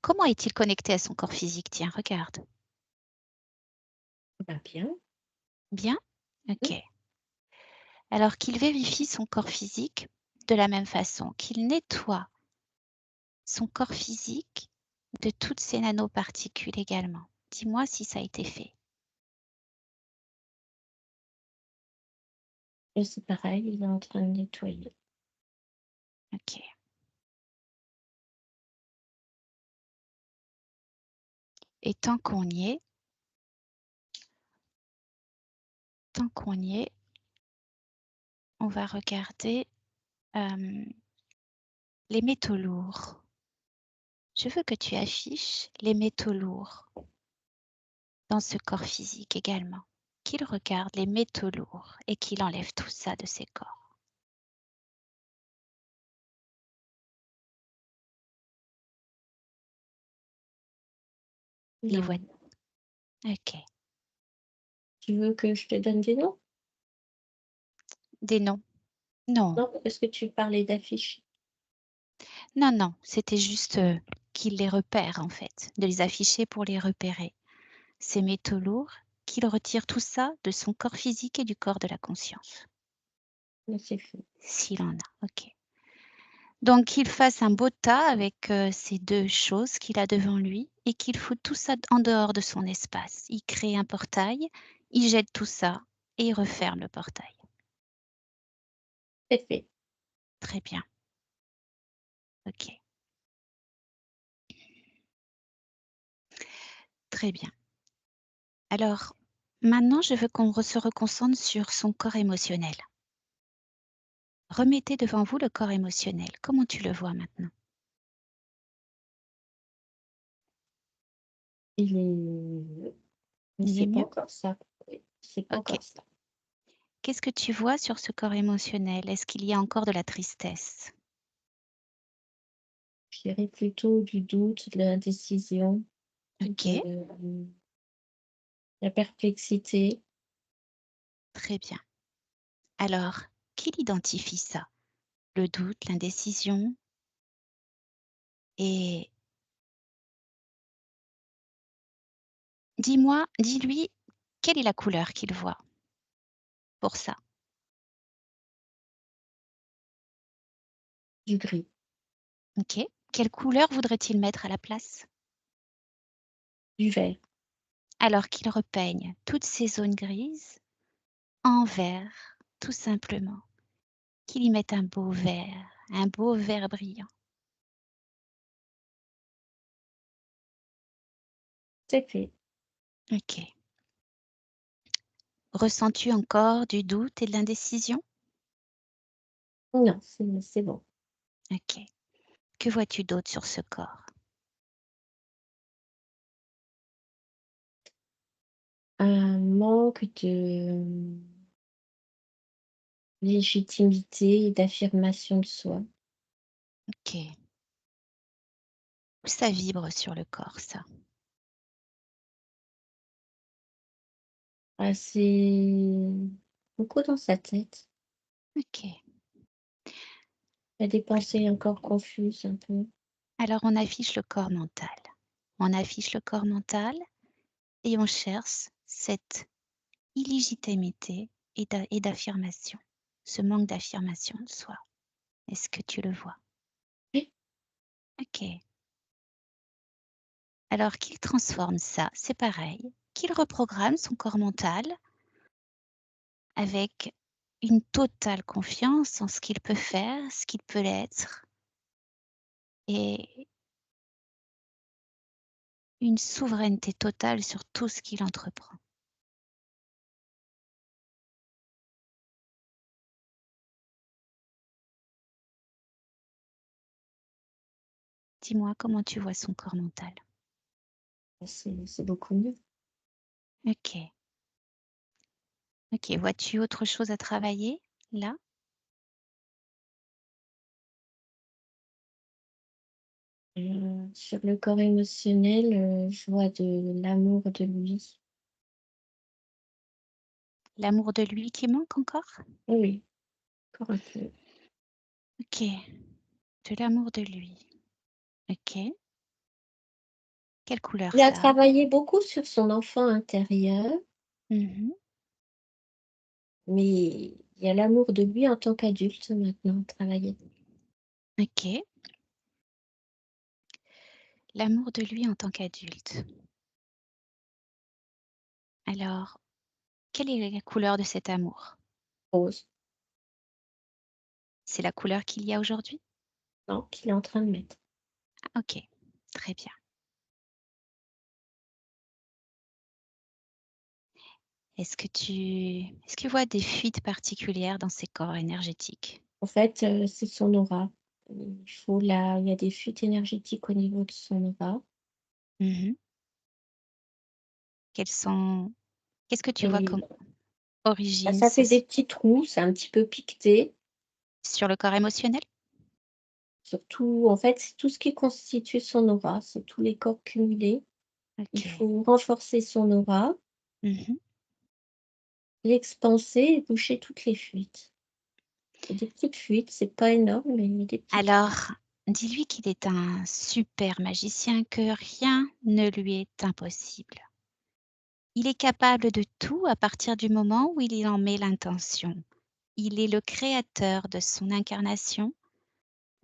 comment est-il connecté à son corps physique? Tiens, regarde. Bah, bien. Bien? Mmh. OK. Alors qu'il vérifie son corps physique de la même façon, qu'il nettoie son corps physique de toutes ces nanoparticules également. Dis-moi si ça a été fait. Et c'est pareil, il est en train de nettoyer. OK. Et tant qu'on y est, on va regarder les métaux lourds. Je veux que tu affiches les métaux lourds dans ce corps physique également. Qu'il regarde les métaux lourds et qu'il enlève tout ça de ses corps. Les Non. voit. OK. Tu veux que je te donne des noms? Des noms? Non. Non, parce que tu parlais d'affiches. Non, non, c'était juste, qu'il les repère en fait, de les afficher pour les repérer. Ces métaux lourds, qu'il retire tout ça de son corps physique et du corps de la conscience. Mais c'est fait. S'il en a, OK. Donc qu'il fasse un beau tas avec, ces 2 choses qu'il a devant lui et qu'il foute tout ça en dehors de son espace. Il crée un portail, il jette tout ça et il referme le portail. C'est fait. Très bien. OK. Très bien. Alors, maintenant, je veux qu'on se reconcentre sur son corps émotionnel. Remettez devant vous le corps émotionnel. Comment tu le vois maintenant? Il est mais Il est c'est pas mieux? encore ça. Oui, c'est pas OK. encore ça. Qu'est-ce que tu vois sur ce corps émotionnel? Est-ce qu'il y a encore de la tristesse? Je dirais plutôt du doute, de l'indécision, OK, de la perplexité. très bien. Alors, qu'il identifie ça? Le doute, l'indécision et dis-lui quelle est la couleur qu'il voit pour ça? Du gris, OK. Quelle couleur voudrait-il mettre à la place? du vert. Alors qu'il repeigne toutes ces zones grises en vert, tout simplement. Qu'il y mette un beau vert brillant. C'est fait. OK. Ressens-tu encore du doute et de l'indécision? Non, c'est bon. OK. Que vois-tu d'autre sur ce corps? Un manque de légitimité et d'affirmation de soi. OK. Où ça vibre sur le corps, ça? Ah, c'est beaucoup dans sa tête. OK. Il y a des pensées encore confuses un peu. Alors on affiche le corps mental. On affiche le corps mental et on cherche cette illégitimité et d'affirmation, ce manque d'affirmation de soi. Est-ce que tu le vois? Oui. OK. Alors qu'il transforme ça, c'est pareil, qu'il reprogramme son corps mental avec une totale confiance en ce qu'il peut faire, ce qu'il peut être et une souveraineté totale sur tout ce qu'il entreprend. Dis-moi comment tu vois son corps mental? C'est beaucoup mieux. OK. OK, vois-tu autre chose à travailler là? Sur le corps émotionnel, je vois de l'amour de lui. L'amour de lui qui manque encore? Oui, encore un peu. OK, de l'amour de lui. OK. Quelle couleur Il a ça a? travaillé beaucoup sur son enfant intérieur, Mmh. mais il y a l'amour de lui en tant qu'adulte maintenant à travailler. OK. L'amour de lui en tant qu'adulte. Alors, quelle est la couleur de cet amour? Rose, C'est la couleur qu'il y a aujourd'hui? non, qu'il est en train de mettre. Ah, OK, très bien. Est-ce que tu vois des fuites particulières dans ces corps énergétiques? En fait, c'est son aura. Il y a des fuites énergétiques au niveau de son aura Mmh. Quels sont Qu'est-ce que tu vois et comme bah, origine ça fait des petits trous, c'est un petit peu piqueté. sur le corps émotionnel? Surtout, en fait, c'est tout ce qui constitue son aura, c'est tous les corps cumulés. Il OK. faut renforcer son aura, Mmh. l'expanser et boucher toutes les fuites. Il y a des petites fuites, c'est pas énorme, mais il y a des petites fuites. Alors, dis-lui qu'il est un super magicien, que rien ne lui est impossible. Il est capable de tout à partir du moment où il en met l'intention. Il est le créateur de son incarnation,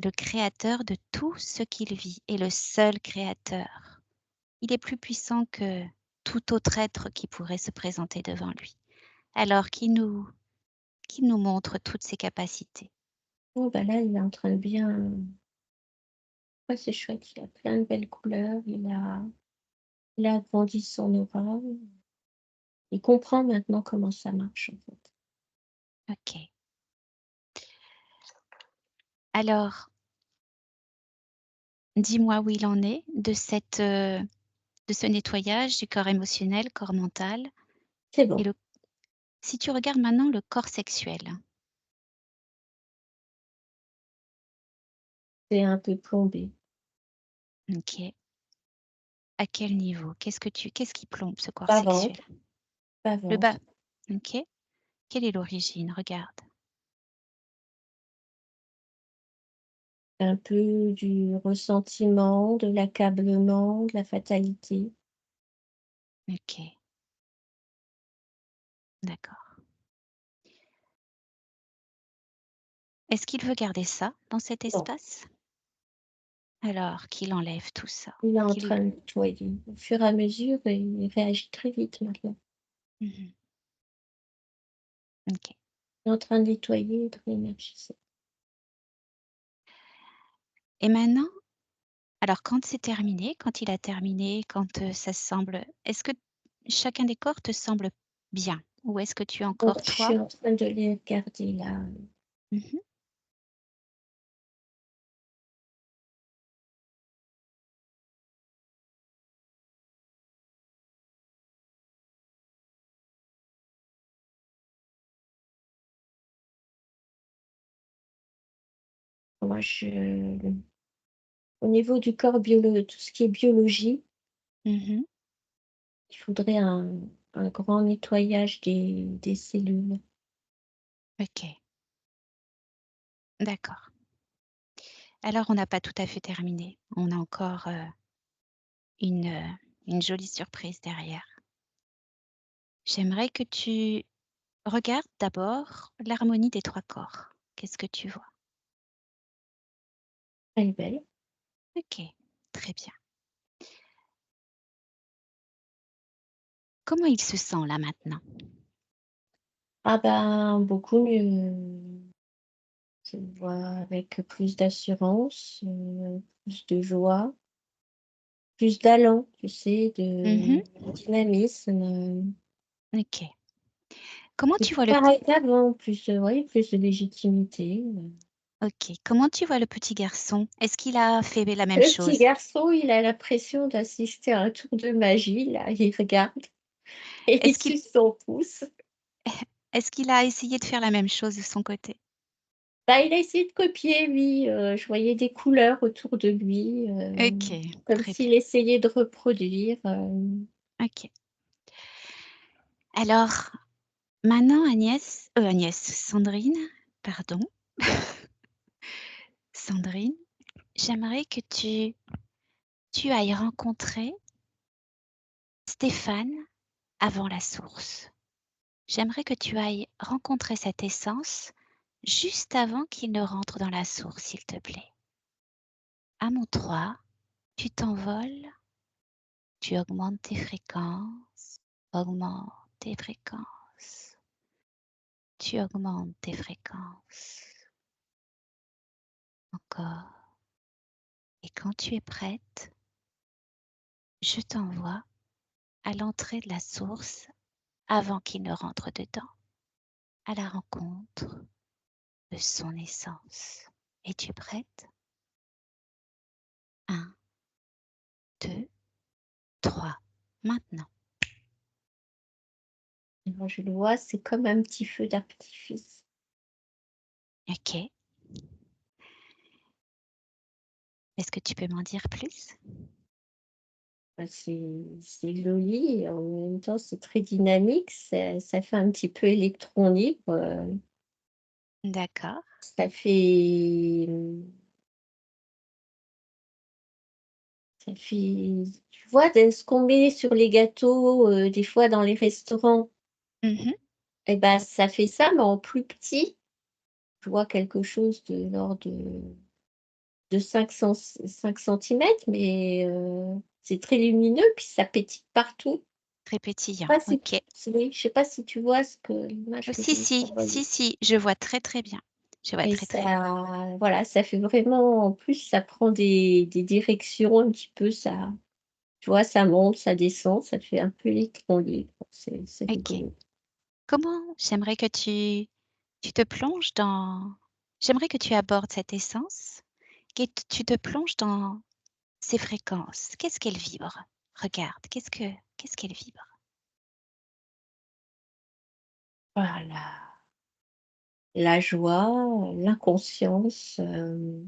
le créateur de tout ce qu'il vit et le seul créateur. Il est plus puissant que tout autre être qui pourrait se présenter devant lui. Alors qu'il nous montre toutes ses capacités. Oh, bah, là, il est en train de bien ouais, c'est chouette, il a plein de belles couleurs, il a agrandi son aura. Il comprend maintenant comment ça marche, en fait. OK. Alors, dis-moi où il en est de ce nettoyage du corps émotionnel, corps mental C'est et bon, si tu regardes maintenant le corps sexuel. c'est un peu plombé. OK. À quel niveau? Qu'est-ce qui plombe ce corps Pas sexuel? ventre, pas Le bas? ventre. OK. Quelle est l'origine? Regarde. Un peu du ressentiment, de l'accablement, de la fatalité. OK, d'accord. Est-ce qu'il veut garder ça dans cet Non, espace? Alors qu'il enlève tout ça, il est en qu'il train de nettoyer. Au fur et à mesure, il réagit très vite maintenant. mmh OK. Il est en train de nettoyer et de réénergiser. Et maintenant, alors quand c'est terminé, quand il a terminé, quand, ça semble est-ce que chacun des corps te semble bien? Ou est-ce que tu es Donc encore je toi? suis en train de les regarder là. Mmh. moi, au niveau du corps tout ce qui est biologie, Mmh. il faudrait un grand nettoyage des cellules. OK, d'accord. Alors on n'a pas tout à fait terminé. On a encore, une, une jolie surprise derrière. J'aimerais que tu regardes d'abord l'harmonie des 3 corps. Qu'est-ce que tu vois? Elle est belle. OK, très bien. Comment il se sent là maintenant? Ah ben, beaucoup mieux. Je le vois avec plus d'assurance, plus de joie, plus d'allant, tu sais, Mmh. de dynamisme, OK. Comment c'est tu plus vois le pareil qu'avant, plus, ouais, plus de légitimité. OK. Comment tu vois le petit garçon? Est-ce qu'il a fait la même Le petit chose? garçon, il a l'impression d'assister à un tour de magie, là, il regarde et il Est-ce qu'il suce son pouce. est-ce qu'il a essayé de faire la même chose de son côté? Bah, il a essayé de copier, lui, je voyais des couleurs autour de lui, OK, comme très bien. s'il essayait de reproduire, OK. Alors maintenant Sandrine, pardon, Sandrine, j'aimerais que tu ailles rencontrer Stéphane avant la source. J'aimerais que tu ailles rencontrer cette essence juste avant qu'il ne rentre dans la source, s'il te plaît. À mon 3, tu t'envoles, tu augmentes tes fréquences, augmente tes fréquences, tu augmentes tes fréquences. Encore. Et quand tu es prête, je t'envoie à l'entrée de la source avant qu'il ne rentre dedans, à la rencontre de son essence. Es-tu prête? 1, 2, 3. Maintenant. et moi je le vois, c'est comme un petit feu d'artifice. OK. Est-ce que tu peux m'en dire plus? Bah, c'est joli et en même temps c'est très dynamique, ça fait un petit peu électron libre, D'accord. ça fait, tu vois de ce qu'on met sur les gâteaux, des fois dans les restaurants? Mmh. Et bah, ça fait ça, mais en plus petit. Je vois quelque chose de l'ordre de 5 centimètres, mais c'est très lumineux, puis ça pétille partout. Très pétillant. Pas si OK. oui, je sais pas si tu vois l'image Oh, que si, je vais si, si, t'envoyer? si, je vois très, très bien. Je vois Et très, très bien. ça voilà, ça fait vraiment en plus, ça prend des directions un petit peu, ça tu vois, ça monte, ça descend, ça fait un peu électron libre, c'est OK. rigolo. J'aimerais que tu te plonges j'aimerais que tu abordes cette essence, que tu te plonges dans ses fréquences. Qu'est-ce qu'elle vibre? Regarde, qu'est-ce qu'elle vibre? Voilà, la joie, l'inconscience, le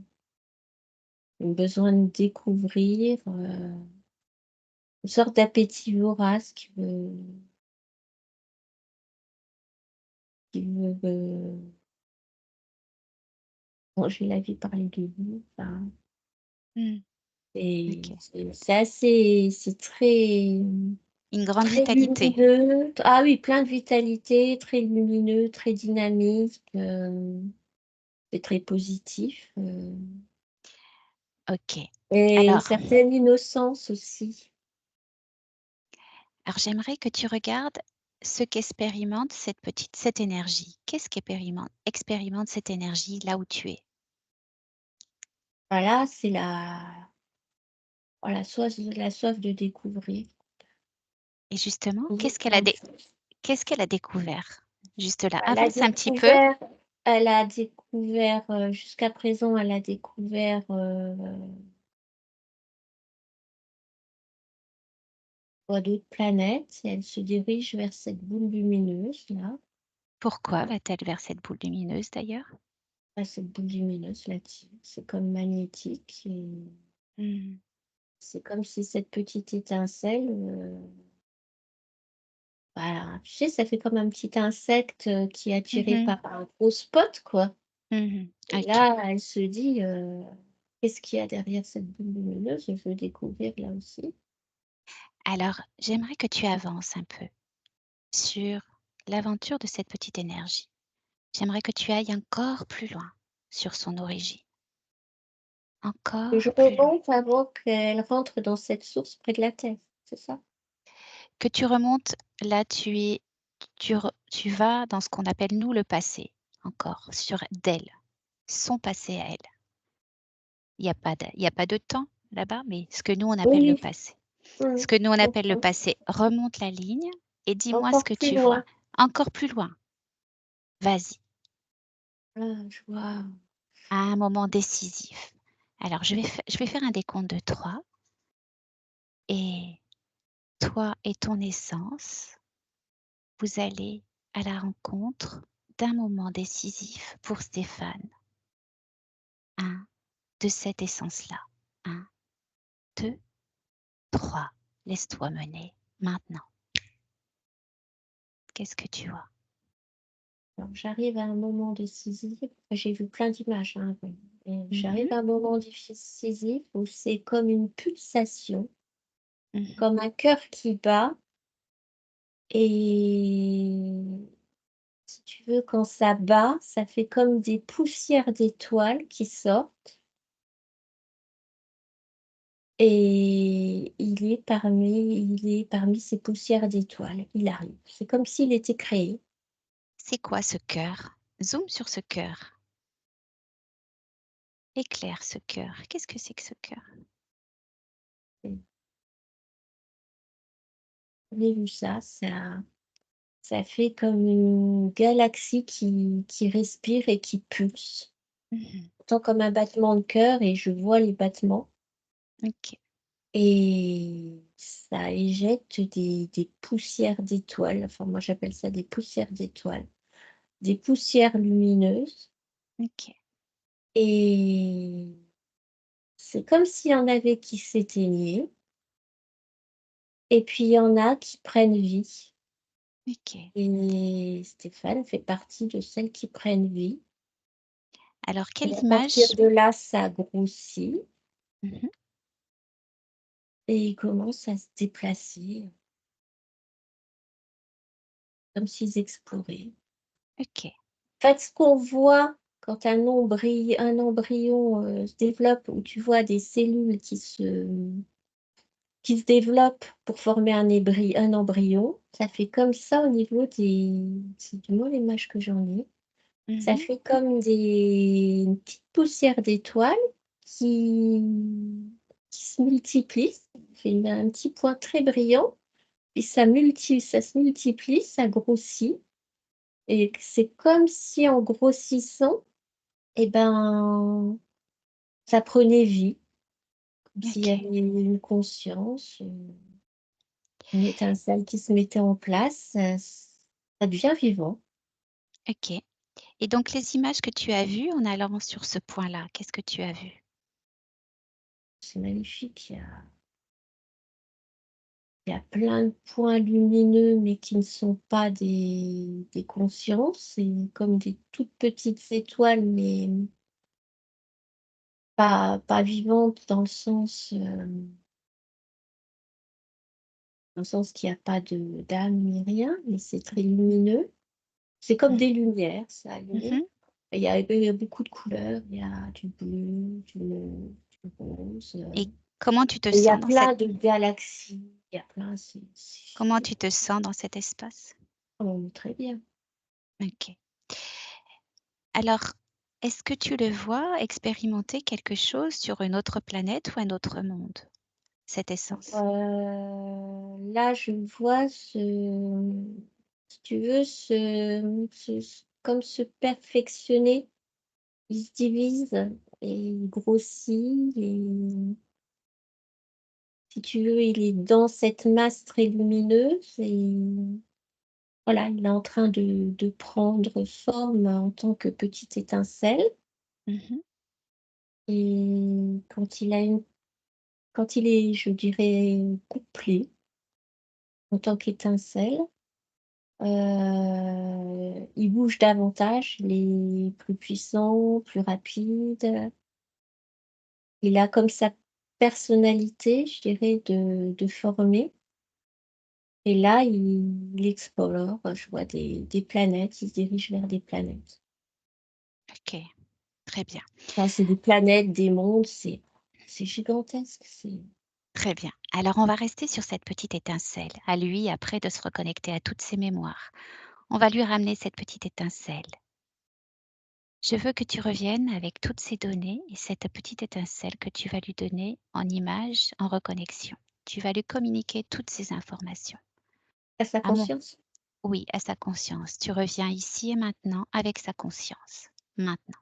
besoin de découvrir, une sorte d'appétit vorace qui veut manger la vie par les guillemets, enfin, Mmh, et OK. c'est assez c'est très, Une grande très vitalité. lumineux. Ah oui, plein de vitalité, très lumineux, très dynamique, et très positif, OK. et une Alors certaine innocence aussi. alors j'aimerais que tu regardes ce qu'expérimente cette énergie. Qu'est-ce qu'expérimente cette énergie là où tu es? Voilà, c'est la soif de découvrir. Et justement, Découvrir plein de choses. qu'est-ce qu'elle a découvert? Juste là, Elle a avance un petit peu. découvert, jusqu'à présent, elle a découvert, d'autres planètes et elle se dirige vers cette boule lumineuse là. Pourquoi va-t-elle vers cette boule lumineuse d'ailleurs? pas cette boule lumineuse là-dessus. C'est comme magnétique et Mmh. c'est comme si cette petite étincelle, bah, tu sais, ça fait comme un petit insecte, qui est attiré Mmh. par un gros spot, quoi. Mmh. Et OK. là, elle se dit, «Qu'est-ce qu'il y a derrière cette boule lumineuse?» Je veux découvrir là aussi. Alors, j'aimerais que tu avances un peu sur l'aventure de cette petite énergie. J'aimerais que tu ailles encore plus loin sur son origine, Que je encore plus loin. remonte avant qu'elle rentre dans cette source près de la Terre, c'est ça? Que tu remontes là, tu vas dans ce qu'on appelle nous le passé, encore sur d'elle, son passé à elle. Il y a pas de temps là-bas, mais ce que nous on appelle le Oui, passé. mmh, Ce que nous on je appelle le comprends. passé, remonte la ligne et dis-moi ce Encore que plus tu vois. loin. Encore plus loin, vas-y, Ah, je vois. à un moment décisif. Alors je vais faire un décompte de 3 et toi et ton essence, vous allez à la rencontre d'un moment décisif pour Stéphane. 1, de cette essence-là. 1, 2, 3. Laisse-toi mener maintenant. Qu'est-ce que tu vois? Alors, j'arrive à un moment décisif. J'ai vu plein d'images, hein, oui. Et Mmh. j'arrive à un moment décisif où c'est comme une pulsation, Mmh. comme un cœur qui bat. Et si tu veux, quand ça bat, ça fait comme des poussières d'étoiles qui sortent. Et il est parmi ces poussières d'étoiles. Il arrive. C'est comme s'il était créé. C'est quoi ce cœur? Zoom sur ce cœur. Éclaire ce cœur. Qu'est-ce que c'est que ce cœur? Et j'ai vu ça, ça fait comme une galaxie qui respire et qui pulse. Mmh. Tant comme un battement de cœur et je vois les battements OK. et ça éjecte des poussières d'étoiles. Enfin, moi, j'appelle ça des poussières d'étoiles, des poussières lumineuses OK. et c'est comme s'il y en avait qui s'éteignaient et puis il y en a qui prennent vie OK. et Stéphane fait partie de celles qui prennent vie Alors et quelle à partir image? de là, ça grossit Mmh. et il commence à se déplacer comme s'ils exploraient. OK. En fait, ce qu'on voit quand un embryon, se développe, où tu vois des cellules qui se développent pour former un embryon, ça fait comme ça au niveau des c'est du moins l'image que j'en ai. Ça Mmh. fait comme une petite poussière d'étoiles qui qui se multiplient. Ça fait un petit point très brillant et ça se multiplie, ça grossit et c'est comme si en grossissant et ben, ça prenait vie, comme s'il y OK. avait une conscience, une étincelle qui se mettait en place, ça devient vivant. OK. Et donc les images que tu as vues en allant sur ce point-là, qu'est-ce que tu as vu? C'est magnifique, il y a plein de points lumineux, mais qui ne sont pas des consciences, c'est comme des toutes petites étoiles, mais pas vivantes dans le sens qu'il y a pas de d'âme ni rien, mais c'est très lumineux. C'est comme Mmh. des lumières, ça allume. Mmh. Il y a beaucoup de couleurs, il y a du bleu, du rose, Et comment tu te et il y a sens dans cette plein de galaxies, il y a plein comment tu te sens dans cet espace? oh, très bien. OK. Alors, est-ce que tu le vois expérimenter quelque chose sur une autre planète ou un autre monde, cette essence? Là, je vois si tu veux, comme se perfectionner. Il se divise et il grossit et si tu veux, il est dans cette masse très lumineuse et voilà, il est en train de prendre forme en tant que petite étincelle Mhm. Et quand il est, je dirais, couplé en tant qu'étincelle, il bouge davantage, il est plus puissant, plus rapide. Il a comme sa personnalité, je dirais, de former. Et là, il explore, je vois des planètes, il se dirige vers des planètes. Ok, très bien. Enfin, c'est des planètes, des mondes, c'est gigantesque. Très bien. Alors, on va rester sur cette petite étincelle. À lui, après, de se reconnecter à toutes ses mémoires. On va lui ramener cette petite étincelle. Je veux que tu reviennes avec toutes ces données et cette petite étincelle que tu vas lui donner en image, en reconnexion. Tu vas lui communiquer toutes ces informations. À sa À mon- conscience. Oui, à sa conscience. Tu reviens ici et maintenant avec sa conscience. Maintenant.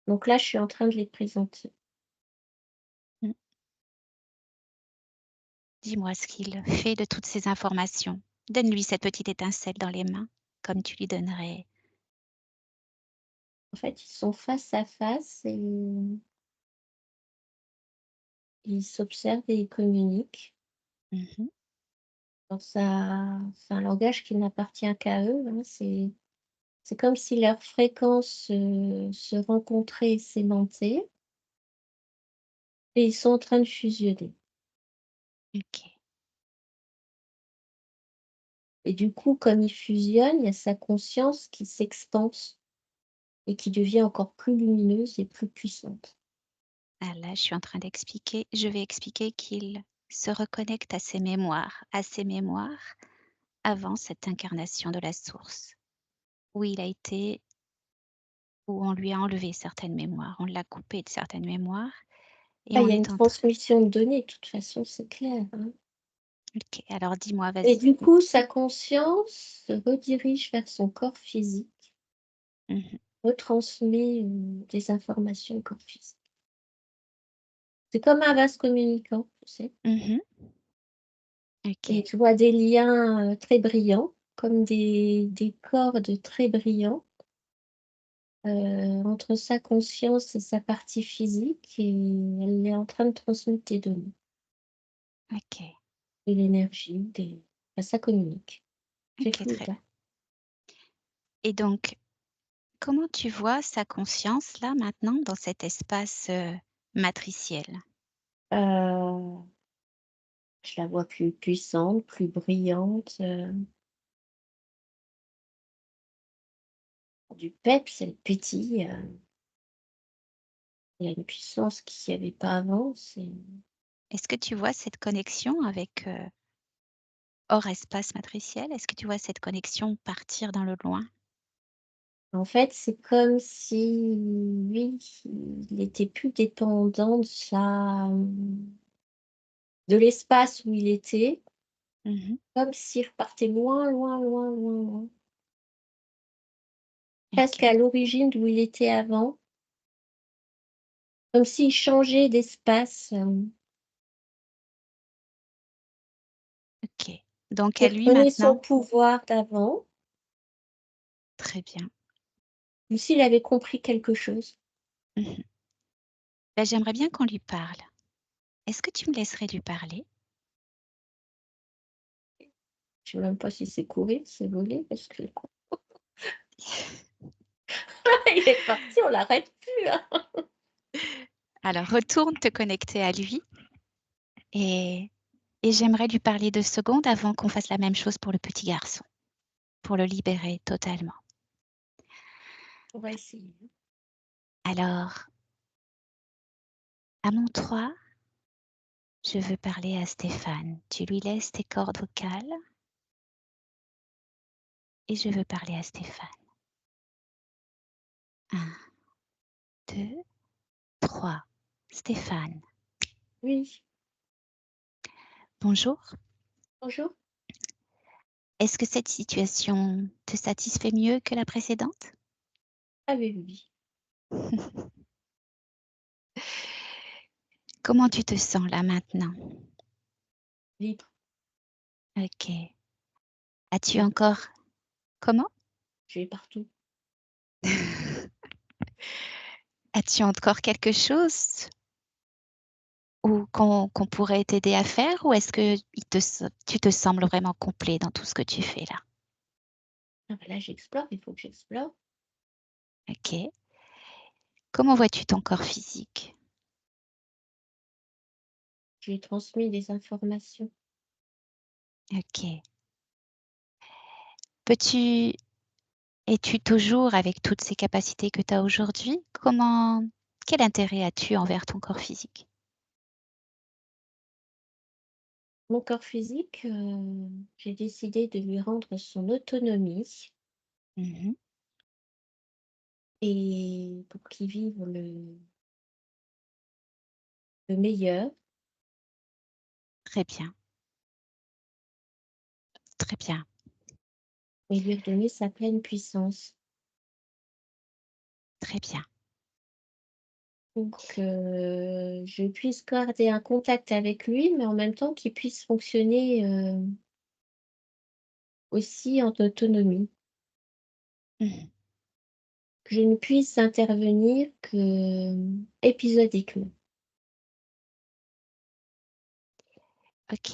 Donc là, je suis en train de les présenter. Mm. Dis-moi ce qu'il fait de toutes ces informations. Donne-lui cette petite étincelle dans les mains, comme tu lui donnerais. En fait, ils sont face à face et ils s'observent et ils communiquent. Mhm. C'est un langage qui n'appartient qu'à eux. Hein. C'est comme si leurs fréquences se rencontraient et s'aimantaient. Et ils sont en train de fusionner. Ok. Et du coup, comme ils fusionnent, il y a sa conscience qui s'expanse et qui devient encore plus lumineuse et plus puissante. Ah, là, je suis en train d'expliquer. Je vais expliquer qu'il se reconnecte à ses mémoires avant cette incarnation de la source, où il a été, où on lui a enlevé certaines mémoires, on l'a coupé de certaines mémoires, et Ah, on il y a une est en train. transmission de données, de toute façon, c'est clair. Hein. Ok, alors dis-moi, Et vas-y. du coup, sa conscience se redirige vers son corps physique, Mhm, retransmet des informations au corps physique. C'est comme un vase communicant, tu sais. mhm. Ok, Et tu vois des liens très brillants, comme des cordes très brillantes, entre sa conscience et sa partie physique, et elle est en train de transmettre des données, ok, de l'énergie, enfin, ça communique. C'est ok, fluide. très bien. Hein. Et donc, comment tu vois sa conscience là maintenant dans cet espace matriciel? Euh, je la vois plus puissante, plus brillante, du peps, elle pétille. Il y a une puissance qu'il n'y avait pas avant. Est-ce que tu vois cette connexion avec hors espace matriciel? Est-ce que tu vois cette connexion partir dans le loin? En fait, c'est comme si lui, il était plus dépendant de l'espace où il était, Mhm. comme s'il repartait loin, loin, loin, loin, loin. Presque Ok, à l'origine d'où il était avant, comme s'il changeait d'espace. ok. Donc à Il lui reprenait son maintenant, pouvoir d'avant, très bien. comme s'il avait compris quelque chose. Mhm. Là, j'aimerais bien qu'on lui parle. Est-ce que tu me laisserais lui parler? Je ne sais même pas si c'est courir, c'est voler, parce que il est parti, on l'arrête plus. Hein. Alors, retourne te connecter à lui et, et j'aimerais lui parler 2 secondes avant qu'on fasse la même chose pour le petit garçon, pour le libérer totalement. On va essayer. Alors, à mon 3, je veux parler à Stéphane. Tu lui laisses tes cordes vocales et je veux parler à Stéphane. 1, 2, 3. Stéphane, Oui, bonjour. bonjour. Est-ce que cette situation te satisfait mieux que la précédente? Ah oui, oui. Comment tu te sens là maintenant? Libre. Ok. As-tu encore... Comment? Je vais partout. As-tu encore quelque chose ou qu'on pourrait t'aider à faire ou est-ce que tu te sembles vraiment complet dans tout ce que tu fais là? Ah bah là, j'explore, il faut que j'explore. OK. Comment vois-tu ton corps physique? Je lui ai transmis des informations. OK. Peux-tu Es-tu toujours avec toutes ces capacités que tu as aujourd'hui? Quel intérêt as-tu envers ton corps physique? Mon corps physique, j'ai décidé de lui rendre son autonomie Mmh. et pour qu'il vive le meilleur. Très bien, très bien. Et lui redonner sa pleine puissance. Très bien. Pour que je puisse garder un contact avec lui, mais en même temps qu'il puisse fonctionner, aussi en autonomie. Mmh. Que je ne puisse intervenir que, épisodiquement. OK.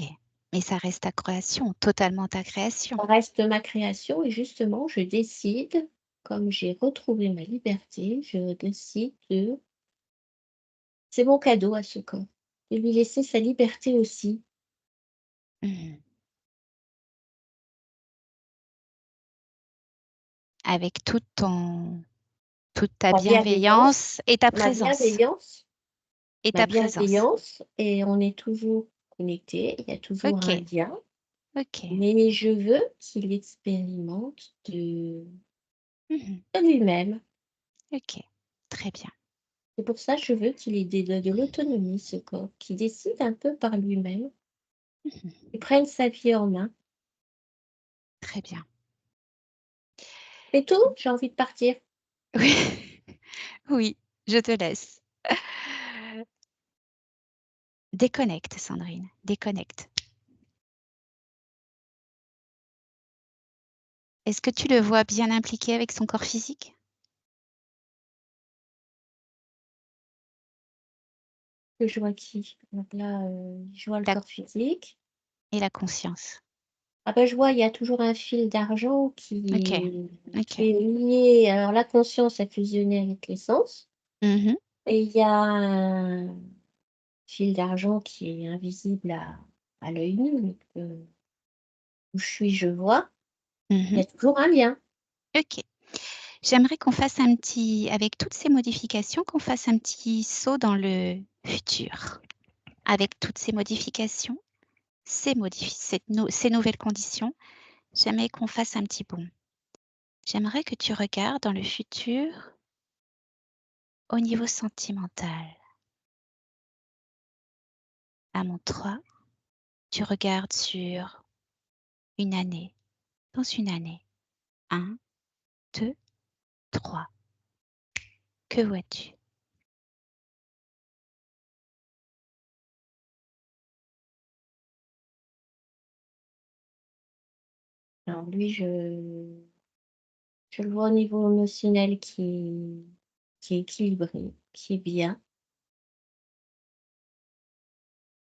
Mais ça reste ta création, totalement ta création. Ça reste ma création et justement, je décide, comme j'ai retrouvé ma liberté, je décide de c'est mon cadeau à ce corps, de lui laisser sa liberté aussi. Mmh. Avec toute ta Ma bienveillance bienveillance et ta ma présence bienveillance et ma ta présence. bienveillance et on est toujours connectés, il y a toujours un OK, lien, OK. mais je veux qu'il expérimente Mmh. de lui-même. OK. Très bien. C'est pour ça que je veux qu'il ait de l'autonomie, ce corps, qu'il décide un peu par lui-même, Mmh. qu'il prenne sa vie en main. Très bien. C'est tout? J'ai envie de partir. Oui, oui, je te laisse. Déconnecte Sandrine, déconnecte. Est-ce que tu le vois bien impliqué avec son corps physique? Que je vois qui? Donc là, je vois le La corps physique. Et la conscience. Ah bah, je vois, il y a toujours un fil d'argent OK, qui OK. est lié alors la conscience a fusionné avec l'essence Mmh mh. et il y a un fil d'argent qui est invisible à l'œil nu, mais que où je suis, je vois. Il y Mmh. a toujours un lien. OK. J'aimerais qu'on fasse avec toutes ces modifications, qu'on fasse un petit saut dans le futur. Avec toutes ces modifications, ces nouvelles conditions, j'aimerais qu'on fasse un petit bond. J'aimerais que tu regardes dans le futur au niveau sentimental. À mon 3, tu regardes sur une année, dans une année. 1, 2, 3. Que vois-tu? Alors lui, je le vois au niveau émotionnel qui est équilibré, qui est bien,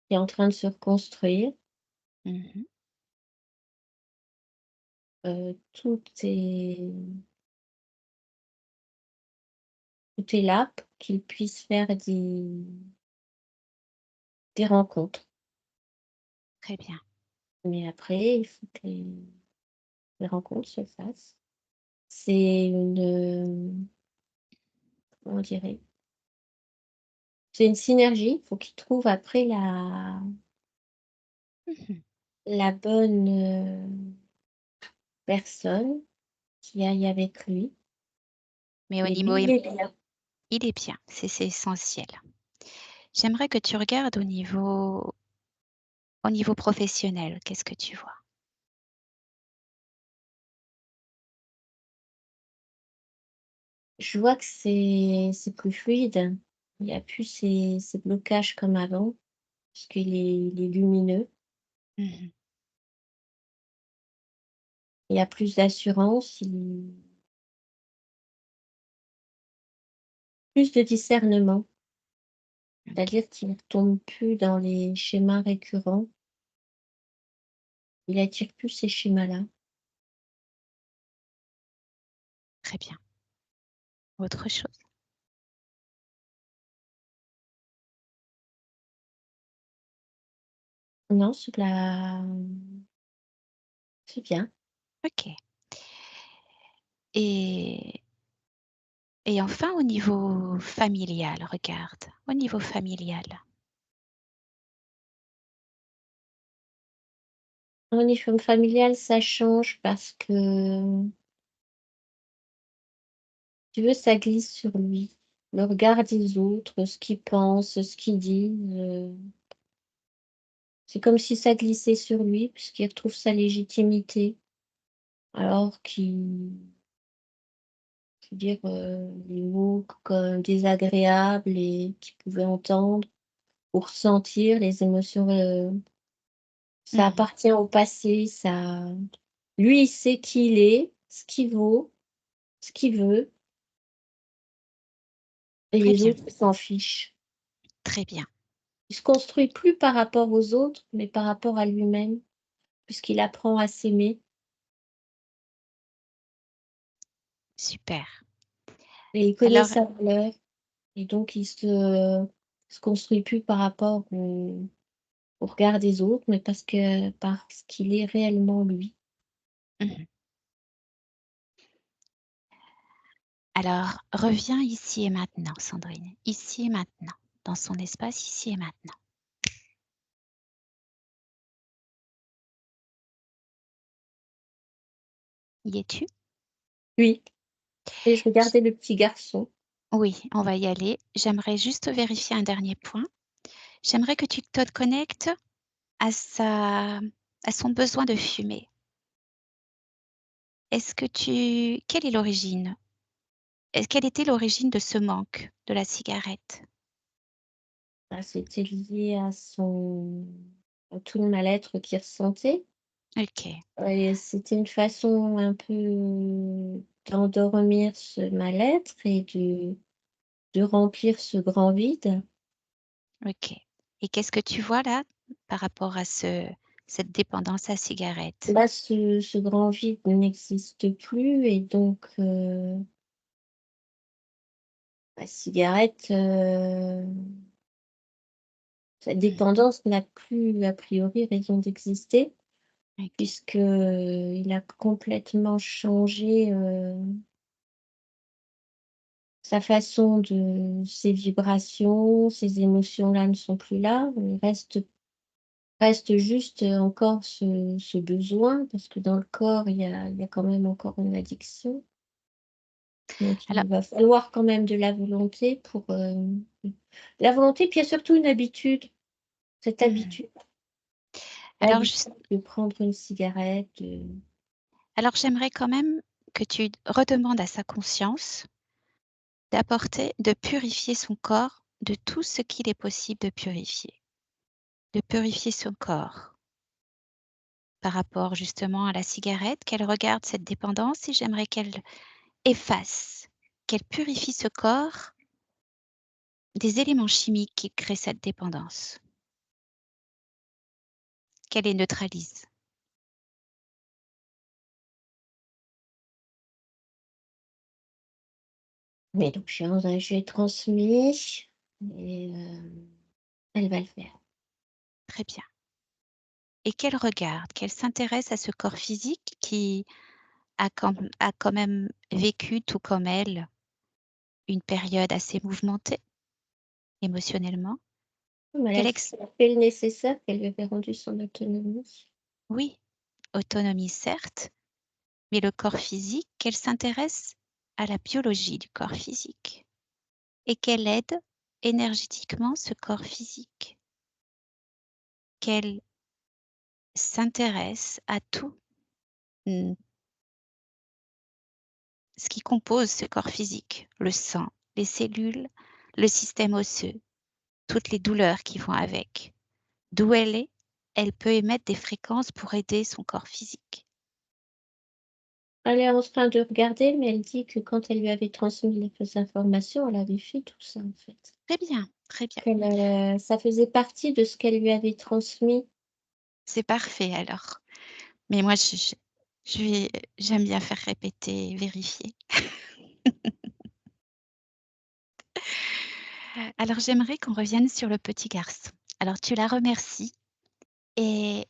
qui est en train de se reconstruire. Mmh mh. Tout est là pour qu'il puisse faire des rencontres. Très bien. Mais après, il faut que les rencontres se fassent. C'est comment on dirait? C'est une synergie, il faut qu'il trouve après Mmh mh. la bonne, personne qui aille avec lui. Mais au Mais niveau lui, il est bien. il est bien, c'est essentiel. J'aimerais que tu regardes au niveau professionnel, qu'est-ce que tu vois? Je vois que c'est plus fluide. Il y a plus ces blocages comme avant, parce qu'il est lumineux. Mmh mh. Il y a plus d'assurance, plus de discernement. C'est-à-dire qu'il ne tombe plus dans les schémas récurrents. Il attire plus ces schémas-là. Très bien. Autre chose? Non, c'est bien. OK. Et enfin au niveau familial, regarde, au niveau familial. Au niveau familial, ça change parce que, tu veux, ça glisse sur lui. Le regard des autres, ce qu'ils pensent, ce qu'ils disent, c'est comme si ça glissait sur lui puisqu'il retrouve sa légitimité. Alors qu'il je veux dire, les mots comme désagréables et qu'il pouvait entendre ou ressentir, les émotions, ça Mmh. appartient au passé, ça lui, il sait qui il est, ce qu'il vaut, ce qu'il veut et Très les bien, autres s'en fichent. très bien. Il se construit plus par rapport aux autres, mais par rapport à lui-même, puisqu'il apprend à s'aimer Super. et il connaît Alors sa valeur et donc il se construit plus par rapport au regard des autres, mais parce qu'il est réellement lui. mmh Alors, reviens ici et maintenant, Sandrine. Ici et maintenant, dans son espace, ici et maintenant. Y es-tu? Oui, et je J regardais le petit garçon. Oui, on va y aller. J'aimerais juste vérifier un dernier point. J'aimerais que tu te connectes à son besoin de fumer. Quelle est l'origine? Quelle était l'origine de ce manque de la cigarette? Bah, c'était lié à tout le mal-être qu'il ressentait OK, et c'était une façon un peu d'endormir ce mal-être et de remplir ce grand vide. OK. Et qu'est-ce que tu vois là, par rapport à cette dépendance à cigarette? Là, ce grand vide n'existe plus et donc la cigarette, cette Mmh, dépendance n'a plus a priori raison d'exister OK. puisqu'il a complètement changé, sa façon de ses vibrations, ses émotions-là ne sont plus là. Il reste juste, encore ce besoin parce que dans le corps, il y a quand même encore une addiction. Donc Alors il va falloir quand même de la volonté, puis il y a surtout une habitude. Cette mmh, habitude alors l'habitude juste de prendre une cigarette, alors j'aimerais quand même que tu redemandes à sa conscience de purifier son corps de tout ce qu'il est possible de purifier. De purifier son corps par rapport justement à la cigarette, qu'elle regarde cette dépendance et j'aimerais qu'elle efface, qu'elle purifie ce corps des éléments chimiques qui créent cette dépendance, qu'elle les neutralise. mais donc j'ai transmis et elle va le faire. Très bien. Et qu'elle regarde, qu'elle s'intéresse à ce corps physique qui a quand même vécu, tout comme elle, une période assez mouvementée émotionnellement. Mais Qu'elle elle a fait le nécessaire, qu'elle lui avait rendu son autonomie. Oui, autonomie certes, mais le corps physique, qu'elle s'intéresse à la biologie du corps physique et qu'elle aide énergétiquement ce corps physique. Qu'elle s'intéresse à tout, mmh, ce qui compose ce corps physique, le sang, les cellules, le système osseux, toutes les douleurs qui vont avec. D'où elle est, elle peut émettre des fréquences pour aider son corps physique. Elle est en train de regarder, mais elle dit que quand elle lui avait transmis les informations, elle avait fait tout ça, en fait. Très bien, très bien. Ça faisait partie de ce qu'elle lui avait transmis. C'est parfait alors. Mais moi, j'aime bien faire répéter et vérifier. Alors, j'aimerais qu'on revienne sur le petit garçon. Alors, tu la remercies et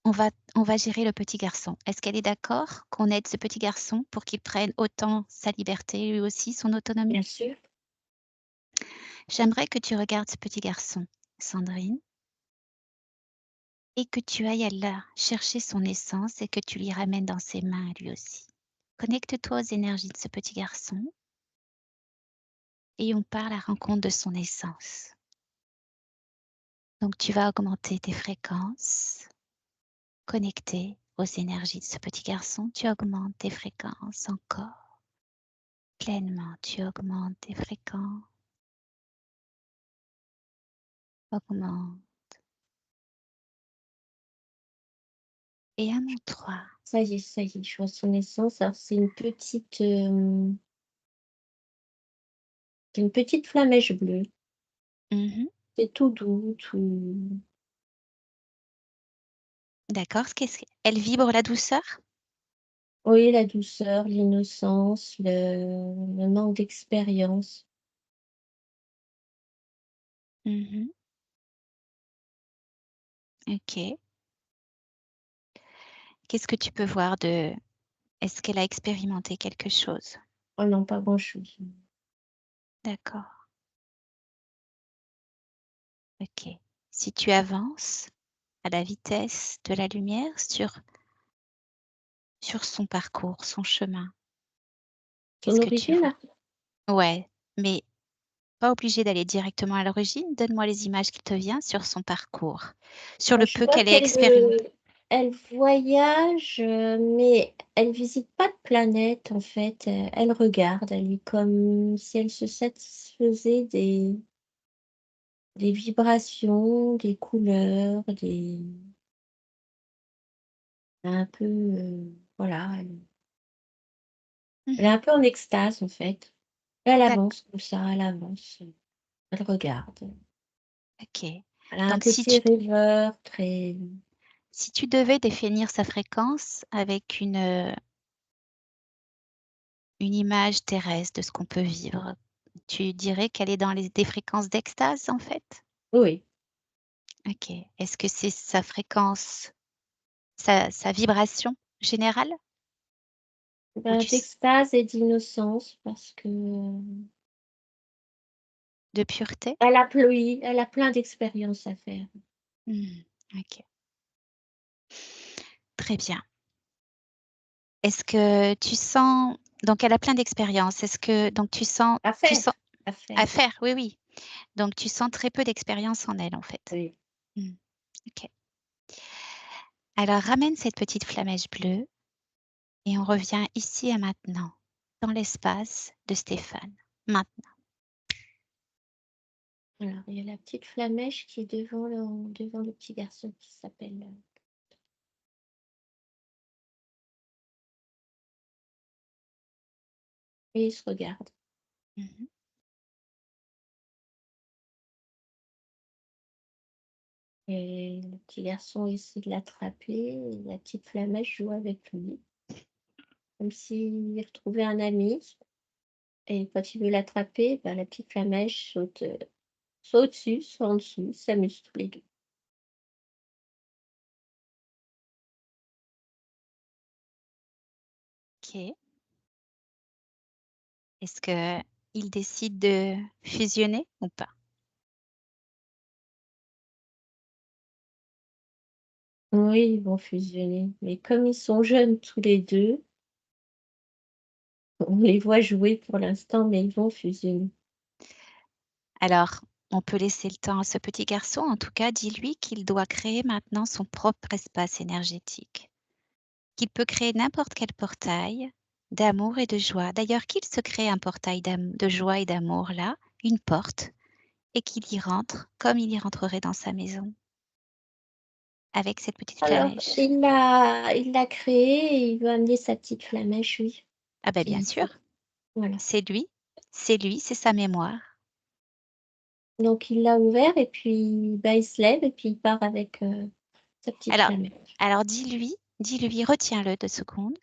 on va gérer le petit garçon. Est-ce qu'elle est d'accord qu'on aide ce petit garçon pour qu'il prenne autant sa liberté, lui aussi, son autonomie? Bien sûr. J'aimerais que tu regardes ce petit garçon, Sandrine, et que tu ailles à là chercher son essence et que tu lui ramènes dans ses mains à lui aussi. Connecte-toi aux énergies de ce petit garçon et on part à la rencontre de son essence. Donc tu vas augmenter tes fréquences, connecter aux énergies de ce petit garçon, tu augmentes tes fréquences encore. Pleinement, tu augmentes tes fréquences. Augmente. Et à mon 3. Ça y est, je vois son essence. Alors, c'est une petite flamèche bleue. Mmh. C'est tout doux, tout. D'accord, elle vibre la douceur? Oui, la douceur, l'innocence, le manque d'expérience. Mmh. OK. Qu'est-ce que tu peux voir de est-ce qu'elle a expérimenté quelque chose? Oh non, pas grand-chose. D'accord. OK. Si tu avances à la vitesse de la lumière sur son parcours, son chemin, Son qu'est-ce que tu origine, vois? là? Ouais, mais pas obligé d'aller directement à l'origine. Donne-moi les images qui te viennent sur son parcours, sur Bah, le je peu vois qu'elle ait expérimenté. elle voyage, mais elle visite pas de planète, en fait. Elle regarde, elle est comme si elle se satisfaisait des vibrations, des couleurs, un peu, voilà, elle est Mmh. un peu en extase, en fait. Elle D'acc avance comme ça, elle avance, elle regarde. OK. Elle a un Donc petit rêveur très. si tu devais définir sa fréquence avec une image terrestre de ce qu'on peut vivre, tu dirais qu'elle est dans des fréquences d'extase, en fait? Oui, OK. Est-ce que c'est sa fréquence, sa vibration générale? Ou ben, d'extase et d'innocence parce que, de pureté? elle a plein d'expériences à faire. Mmh. OK. Très bien. Est-ce que tu sens donc elle a plein d'expériences. Est-ce que donc À tu faire, sens à faire, à faire, oui, oui. Donc tu sens très peu d'expérience en elle, en fait? oui. Mmh. OK. Alors ramène cette petite flamèche bleue et on revient ici et maintenant, dans l'espace de Stéphane. Maintenant. Alors, il y a la petite flamèche qui est devant le petit garçon qui s'appelle, et ils se regardent. Mmh. Et le petit garçon essaie de l'attraper et la petite flamèche joue avec lui, comme s'il retrouvait un ami. Et quand il veut l'attraper, ben, la petite flamèche saute, soit au-dessus, soit en dessous, ils s'amusent tous les 2. OK. Est-ce qu'ils décident de fusionner ou pas? Oui, ils vont fusionner, mais comme ils sont jeunes tous les 2, on les voit jouer pour l'instant, mais ils vont fusionner. Alors, on peut laisser le temps à ce petit garçon. En tout cas, dis-lui qu'il doit créer maintenant son propre espace énergétique, qu'il peut créer n'importe quel portail d'amour et de joie. D'ailleurs, qu'il se crée un portail de joie et d'amour là, une porte, et qu'il y rentre comme il y rentrerait dans sa maison. avec cette petite Alors, flamèche? il l'a créé et il veut amener sa petite flamèche, oui. Ah ben Qui bien sûr, sort. Voilà. c'est lui, c'est sa mémoire. Donc il l'a ouvert et puis bah, il se lève et puis il part avec sa petite Alors, flamèche. alors dis-lui, retiens-le 2 secondes.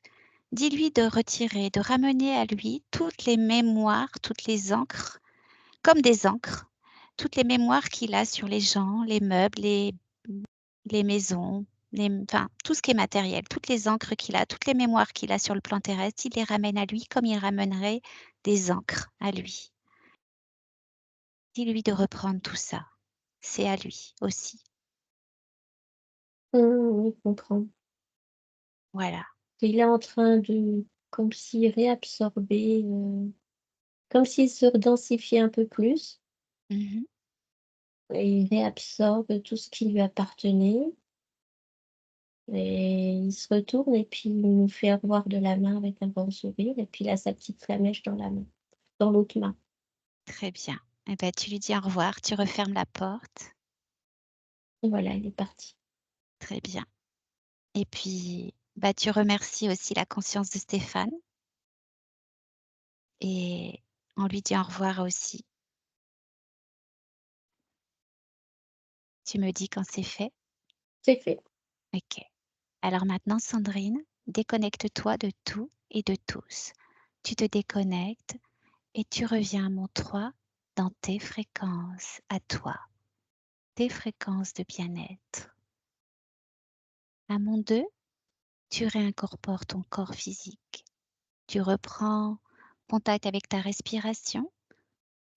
Dis-lui de retirer, de ramener à lui toutes les mémoires, toutes les encres, comme des encres, toutes les mémoires qu'il a sur les gens, les meubles, les maisons, enfin, tout ce qui est matériel, toutes les encres qu'il a, toutes les mémoires qu'il a sur le plan terrestre, il les ramène à lui comme il ramènerait des encres à lui. Dis-lui de reprendre tout ça. C'est à lui aussi. Il comprend. Voilà. Il est en train de, comme s'il réabsorbait, comme s'il se densifiait un peu plus Mmh. et il réabsorbe tout ce qui lui appartenait. Et il se retourne et puis il nous fait au revoir de la main avec un grand sourire et puis il a sa petite flamèche dans la main, dans l'autre main. Très bien. Eh ben, tu lui dis au revoir, tu refermes la porte. Et voilà, il est parti. Très bien. Et puis, bah, tu remercies aussi la conscience de Stéphane et on lui dit au revoir aussi. Tu me dis quand c'est fait? C'est fait. OK. Alors maintenant, Sandrine, déconnecte-toi de tout et de tous. Tu te déconnectes et tu reviens à mon 3 dans tes fréquences à toi, tes fréquences de bien-être. À mon 2, tu réincorpores ton corps physique. Tu reprends contact avec ta respiration.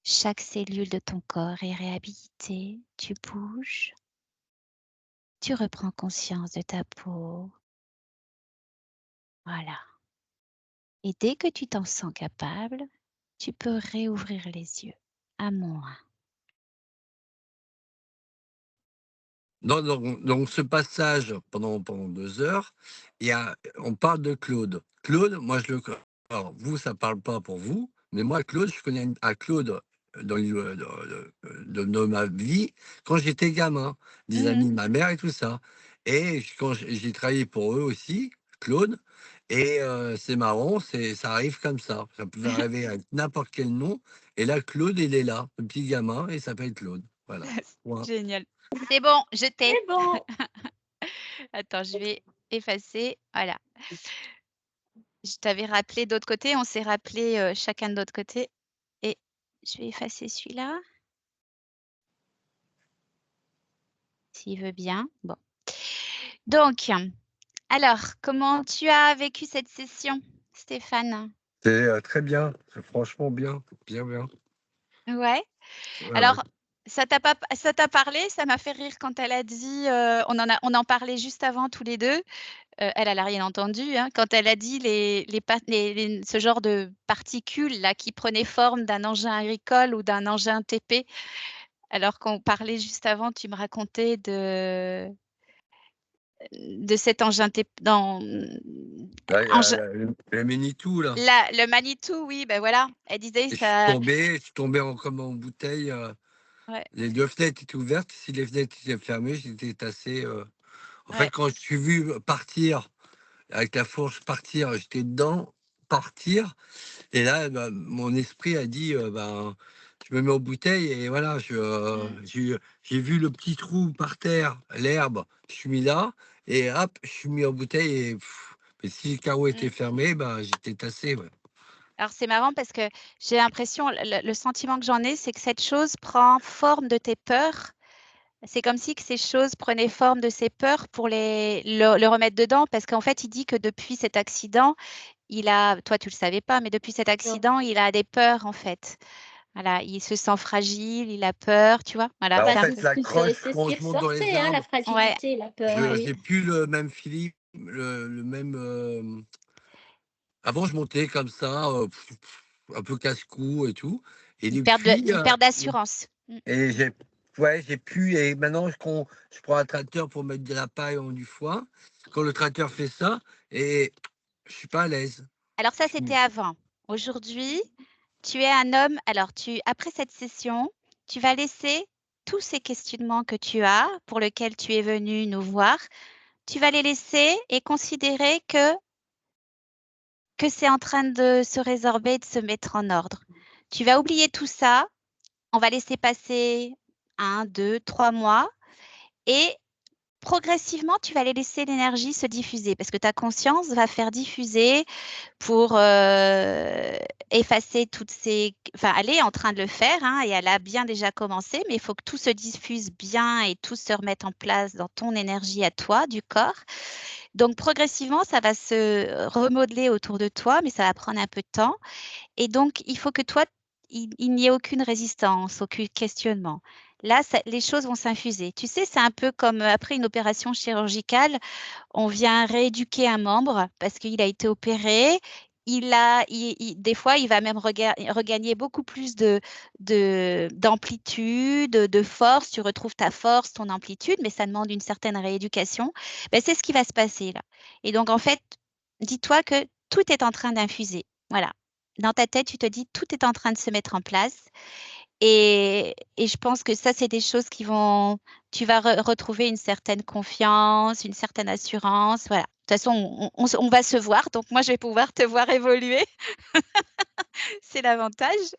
Chaque cellule de ton corps est réhabilitée. Tu bouges. Tu reprends conscience de ta peau. Voilà. Et dès que tu t'en sens capable, tu peux réouvrir les yeux. À moins. Donc ce passage pendant 2 heures, on parle de Claude. Claude, moi alors vous, ça parle pas pour vous, mais moi, Claude, je connais un Claude de ma vie quand j'étais gamin, des Mmh. amis de ma mère et tout ça. Et quand j'ai travaillé pour eux aussi, Claude, et c'est marrant, ça arrive comme ça. Ça pouvait arriver avec n'importe quel nom. Et là, Claude, il est là, le petit gamin, et il s'appelle Claude. Voilà. Point. Génial. C'est bon, je t'ai. C'est bon. Attends, je vais effacer. Voilà. Je t'avais rappelé d'autre côté, on s'est rappelé chacun de notre côté. Et je vais effacer celui-là. S'il veut bien. Bon. Donc, alors, comment tu as vécu cette session, Stéphane? C'est très bien, c'est franchement bien, bien, bien. Ouais. Ouais, ouais. Alors, ça t'a parlé? Ça m'a fait rire quand elle a dit, on en parlait juste avant tous les 2. Elle a rien entendu, hein, quand elle a dit ce genre de particules là qui prenaient forme d'un engin agricole ou d'un engin TP. Alors qu'on parlait juste avant, tu me racontais de cet engin TP Là, il y a engin le Manitou, là. le Manitou, oui, ben voilà. Elle disait Et ça je suis tombé comme en bouteille. ouais, Les 2 fenêtres étaient ouvertes. Si les fenêtres étaient fermées, j'étais tassé. En fait, ouais. quand je suis vu partir, avec la fourche partir, j'étais dedans, partir. Et là, bah, mon esprit a dit, ben, je me mets aux bouteilles et voilà, Mmh. j'ai vu le petit trou par terre, l'herbe, je suis mis là et hop, je suis mis aux bouteilles et mais si le carreau était Mmh. fermé, ben, j'étais tassé, ouais. Alors c'est marrant parce que j'ai l'impression, le sentiment que j'en ai, c'est que cette chose prend forme de tes peurs. C'est comme si que ces choses prenaient forme de ses peurs pour le remettre dedans, parce qu'en fait, il dit que depuis cet accident, toi tu le savais pas, mais depuis cet Non. accident, il a des peurs en fait. Voilà, il se sent fragile, il a peur, tu vois? Voilà, Bah, en c'est Bah, un c'est peu fait, ce la qui croche, c'est ce quand qui je monte dans les ressortait, hein, la arbres, ouais, fragilité, la peur, oui. j'ai plus le même feeling, le même, avant je montais comme ça, un peu casse-cou et tout et depuis, une perte d'assurance. Mmh. et j'ai pu et maintenant je prends un tracteur pour mettre de la paille ou du foin. Quand le tracteur fait ça et je suis pas à l'aise. Alors ça, Je c'était suis avant. Aujourd'hui, tu es un homme, alors après cette session, tu vas laisser tous ces questionnements que tu as, pour lesquels tu es venu nous voir, tu vas les laisser et considérer que c'est en train de se résorber, de se mettre en ordre. Tu vas oublier tout ça, on va laisser passer 1, 2, 3 mois et progressivement, tu vas les laisser l'énergie se diffuser parce que ta conscience va faire diffuser pour effacer toutes ces... Enfin, elle est en train de le faire hein, et elle a bien déjà commencé, mais il faut que tout se diffuse bien et tout se remette en place dans ton énergie à toi, du corps. Donc, progressivement, ça va se remodeler autour de toi, mais ça va prendre un peu de temps. Et donc, il faut que toi, il n'y ait aucune résistance, aucun questionnement. Là, les choses vont s'infuser. Tu sais, c'est un peu comme après une opération chirurgicale, on vient rééduquer un membre parce qu'il a été opéré. Des fois, il va même regagner beaucoup plus d'amplitude, de force. Tu retrouves ta force, ton amplitude, mais ça demande une certaine rééducation. Ben, c'est ce qui va se passer là. Et donc, en fait, dis-toi que tout est en train d'infuser. Voilà. Dans ta tête, tu te dis tout est en train de se mettre en place. Et je pense que ça, c'est des choses qui vont, tu vas retrouver une certaine confiance, une certaine assurance. Voilà. De toute façon, on va se voir, donc moi, je vais pouvoir te voir évoluer. C'est l'avantage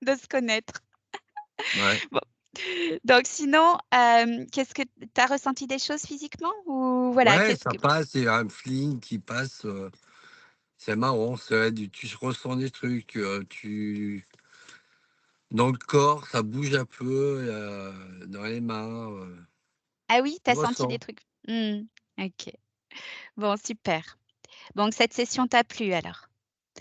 de se connaître. Ouais. Bon. Donc, sinon, qu'est-ce que tu as ressenti des choses physiquement ou voilà, Ouais, qu'est-ce ça que... passe, il y a un feeling qui passe. C'est marrant, tu ressens des trucs, dans le corps, ça bouge un peu, dans les mains. Ah oui, tu Tu as senti des ressens. trucs. Ok. Bon, super. Donc, cette session t'a plu alors?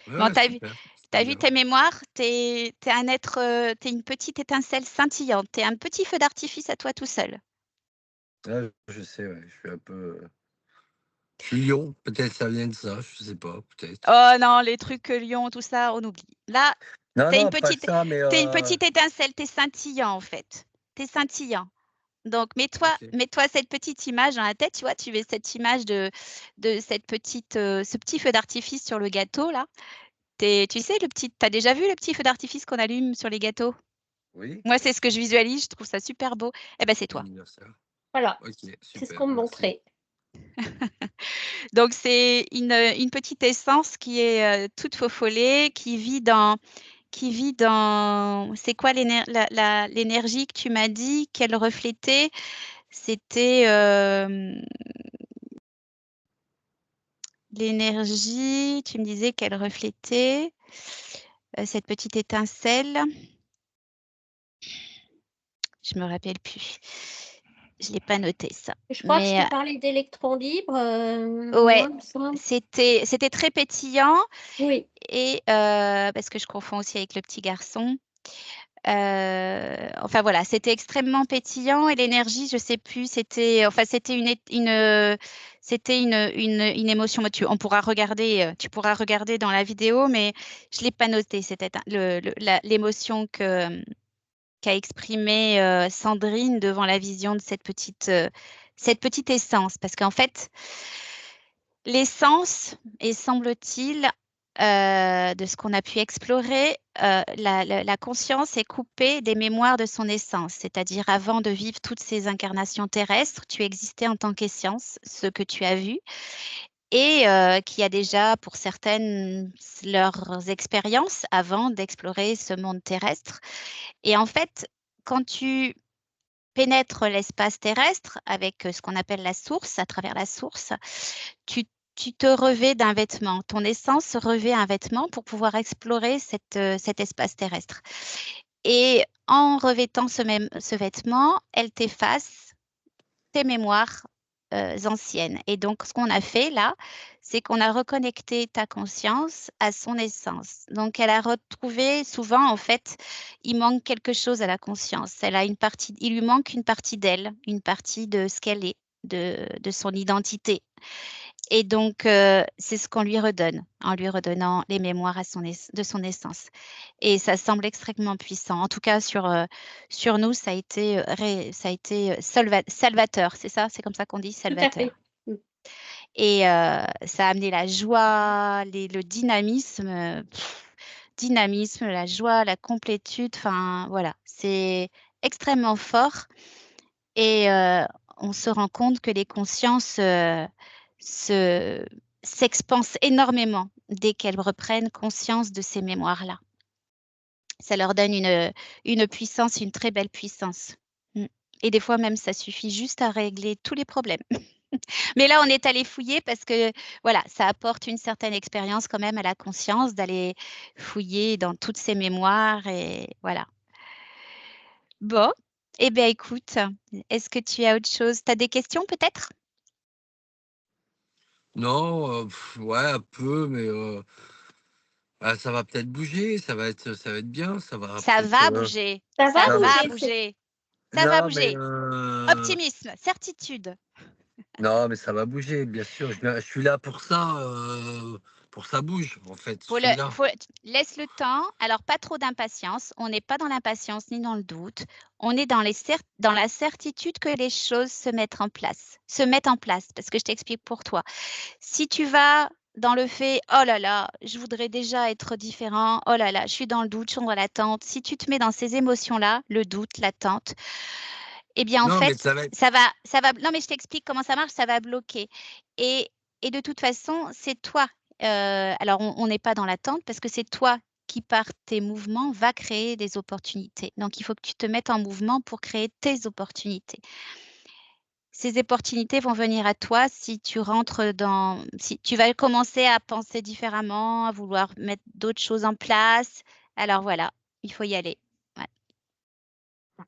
Bon, Ouais, tu as vu, super, t'as c'était vu bien. tes mémoires, tu es un être, tu es une petite étincelle scintillante, tu es un petit feu d'artifice à toi tout seul. Ouais, je sais, ouais, je suis un peu. Je suis lion, peut-être ça vient de ça, je sais pas, peut-être. Oh non, les trucs Lyon, tout ça, on oublie. Là, Non, tu es non, pas ça, mais une petite étincelle, tu es scintillant en fait. Tu es scintillant. Donc, ok. mets-toi cette petite image dans la tête, tu vois, tu veux cette image de cette petite, ce petit feu d'artifice sur le gâteau là. Tu sais, t'as déjà vu le petit feu d'artifice qu'on allume sur les gâteaux? Oui, Moi, c'est ce que je visualise, je trouve ça super beau. Eh ben, c'est toi. anniversaire. Voilà, Ok, c'est ce super, qu'on me merci. montrait. Donc, c'est une petite essence qui est toute faux-folée, c'est quoi l'énergie que tu m'as dit qu'elle reflétait? C'était l'énergie, tu me disais qu'elle reflétait cette petite étincelle. Je me rappelle plus. Je l'ai pas noté ça. Je crois que je Mais t'ai parlé d'électrons libres, ouais, moi, il me semble. c'était très pétillant Oui, et parce que je confonds aussi avec le petit garçon. Enfin voilà, c'était extrêmement pétillant et l'énergie, je sais plus, c'était une émotion. On pourra regarder, tu pourras regarder dans la vidéo, mais je l'ai pas noté. C'était l'émotion qu'a exprimée Sandrine devant la vision de cette petite essence, parce qu'en fait, l'essence, et semble-t-il, de ce qu'on a pu explorer, la conscience est coupée des mémoires de son essence, c'est-à-dire avant de vivre toutes ces incarnations terrestres, tu existais en tant qu'essence, ce que tu as vu, et qui a déjà, pour certaines, leurs expériences avant d'explorer ce monde terrestre. Et en fait, quand tu pénètres l'espace terrestre avec ce qu'on appelle la source, à travers la source, tu, tu te revêts d'un vêtement. Ton essence se revêt un vêtement pour pouvoir explorer cet espace terrestre. Et en revêtant ce vêtement, elle t'efface tes mémoires anciennes. Et donc, ce qu'on a fait là, c'est qu'on a reconnecté ta conscience à son essence. Donc, elle a retrouvé, souvent, en fait, il manque quelque chose à la conscience. Il lui manque une partie d'elle, une partie de ce qu'elle est, de son identité. Et donc, c'est ce qu'on lui redonne, en lui redonnant les mémoires de son essence. Et ça semble extrêmement puissant. En tout cas, sur nous, ça a été salvateur, c'est ça? C'est comme ça qu'on dit, tout à fait. salvateur. Et ça a amené la joie, le dynamisme, la joie, la complétude. Enfin, voilà, c'est extrêmement fort et on se rend compte que les consciences s'expansent énormément dès qu'elles reprennent conscience de ces mémoires-là. Ça leur donne une puissance, une très belle puissance. Et des fois même, ça suffit juste à régler tous les problèmes. Mais là, on est allé fouiller parce que voilà, ça apporte une certaine expérience quand même à la conscience d'aller fouiller dans toutes ces mémoires et voilà. Bon, eh bien écoute, est-ce que tu as autre chose? Tu as des questions peut-être? Non, ouais, un peu, mais ça va peut-être bouger, ça va être bien, ça va Ça peut-être. va bouger, Ça ça va Non, mais, va bouger, bouger, ça va non, mais, bouger. Optimisme, certitude. non, mais ça va bouger, bien sûr. Je suis là pour ça bouge, en fait. Je suis là. Laisse le temps. Alors, pas trop d'impatience. On n'est pas dans l'impatience ni dans le doute. On est dans la certitude que les choses se mettent en place. Parce que je t'explique pour toi. Si tu vas dans le fait, oh là là, je voudrais déjà être différent, oh là là, je suis dans le doute, je suis dans l'attente. Si tu te mets dans ces émotions-là, le doute, l'attente, eh bien, en Non, mais fait, ça va être. ça va, non, mais je t'explique comment ça marche, ça va bloquer. Et de toute façon, c'est toi. Alors, on n'est pas dans l'attente parce que c'est toi qui, par tes mouvements, va créer des opportunités. Donc, il faut que tu te mettes en mouvement pour créer tes opportunités. Ces opportunités vont venir à toi si tu rentres si tu vas commencer à penser différemment, à vouloir mettre d'autres choses en place. Alors voilà, il faut y aller. Ouais.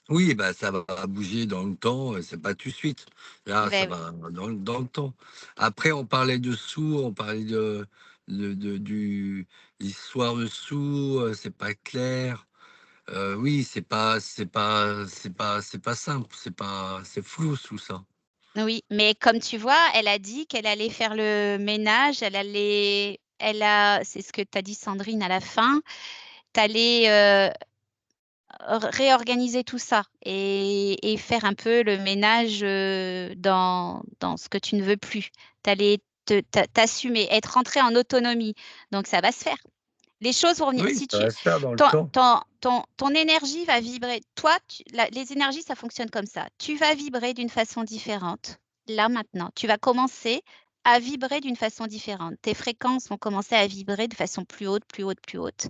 Oui, bah, ça va bouger dans le temps, c'est pas tout de suite. Là, ça Ben oui. va dans le temps. Après, on parlait de sous, on parlait l'histoire de sous, c'est pas clair. Oui, c'est pas simple, c'est flou tout ça. Oui, mais comme tu vois, elle a dit qu'elle allait faire le ménage, c'est ce que tu as dit Sandrine à la fin, tu allais réorganiser tout ça et faire un peu le ménage dans ce que tu ne veux plus. Tu allais t'assumer, être rentré en autonomie. Donc ça va se faire. Les choses vont venir. Oui, Si ça tu, va se faire dans le temps. ton énergie va vibrer. Toi, les énergies, ça fonctionne comme ça. Tu vas vibrer d'une façon différente. Là, maintenant, tu vas commencer à vibrer d'une façon différente. Tes fréquences vont commencer à vibrer de façon plus haute, plus haute, plus haute.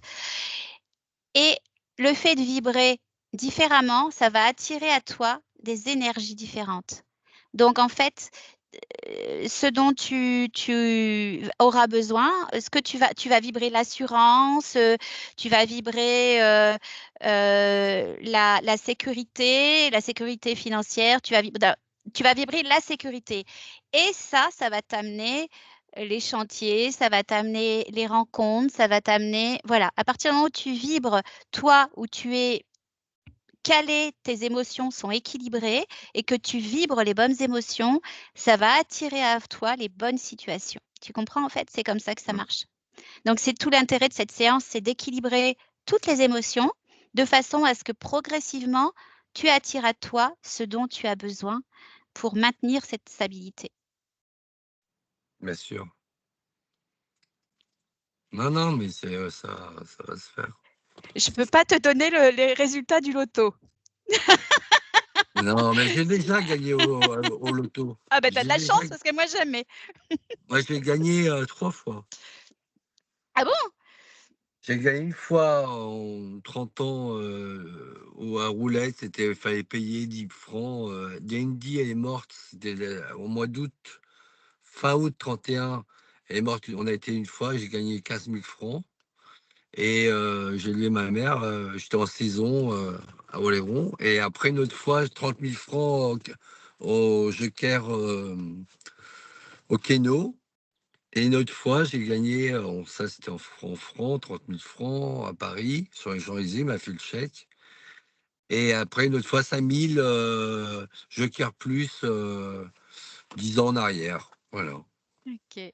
Et le fait de vibrer différemment, ça va attirer à toi des énergies différentes. Donc, en fait, ce dont tu auras besoin, ce que tu vas vibrer l'assurance, tu vas vibrer la sécurité financière, tu vas vibrer la sécurité. Et ça va t'amener les chantiers, ça va t'amener les rencontres, ça va t'amener, voilà, à partir du moment où tu vibres, toi, où tu es calé, tes émotions sont équilibrées et que tu vibres les bonnes émotions, ça va attirer à toi les bonnes situations. Tu comprends en fait? C'est comme ça que ça marche. Donc c'est tout l'intérêt de cette séance, c'est d'équilibrer toutes les émotions de façon à ce que progressivement, tu attires à toi ce dont tu as besoin pour maintenir cette stabilité. Bien sûr. Non, mais ça va se faire. Je ne peux pas te donner les résultats du loto. Non, mais j'ai déjà gagné au loto. Ah ben, tu as de J'ai la déjà, chance parce que moi, jamais. moi, j'ai gagné 3 fois. Ah bon? J'ai gagné une fois en 30 ans à roulette, fallait payer 10 francs. Dandy, elle est morte, c'était au mois d'août, fin août 31. Elle est morte, on a été une fois, j'ai gagné 15 000 francs. Et j'ai loué ma mère, j'étais en saison à Oléron. Et après, une autre fois, 30 000 francs au Joker, au Keno. Et une autre fois, j'ai gagné, ça c'était en francs, 30 000 francs à Paris, sur les Champs-Élysées, m'a fait le chèque. Et après, une autre fois, 5 000 Joker plus 10 ans en arrière. Voilà. Ok.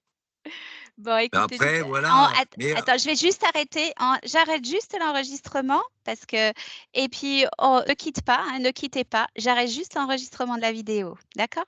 Bon, Mais écoutez, après, voilà. Mais attends, je vais juste arrêter. J'arrête juste l'enregistrement parce que. Et puis, ne quitte pas, hein, ne quittez pas. J'arrête juste l'enregistrement de la vidéo. D'accord?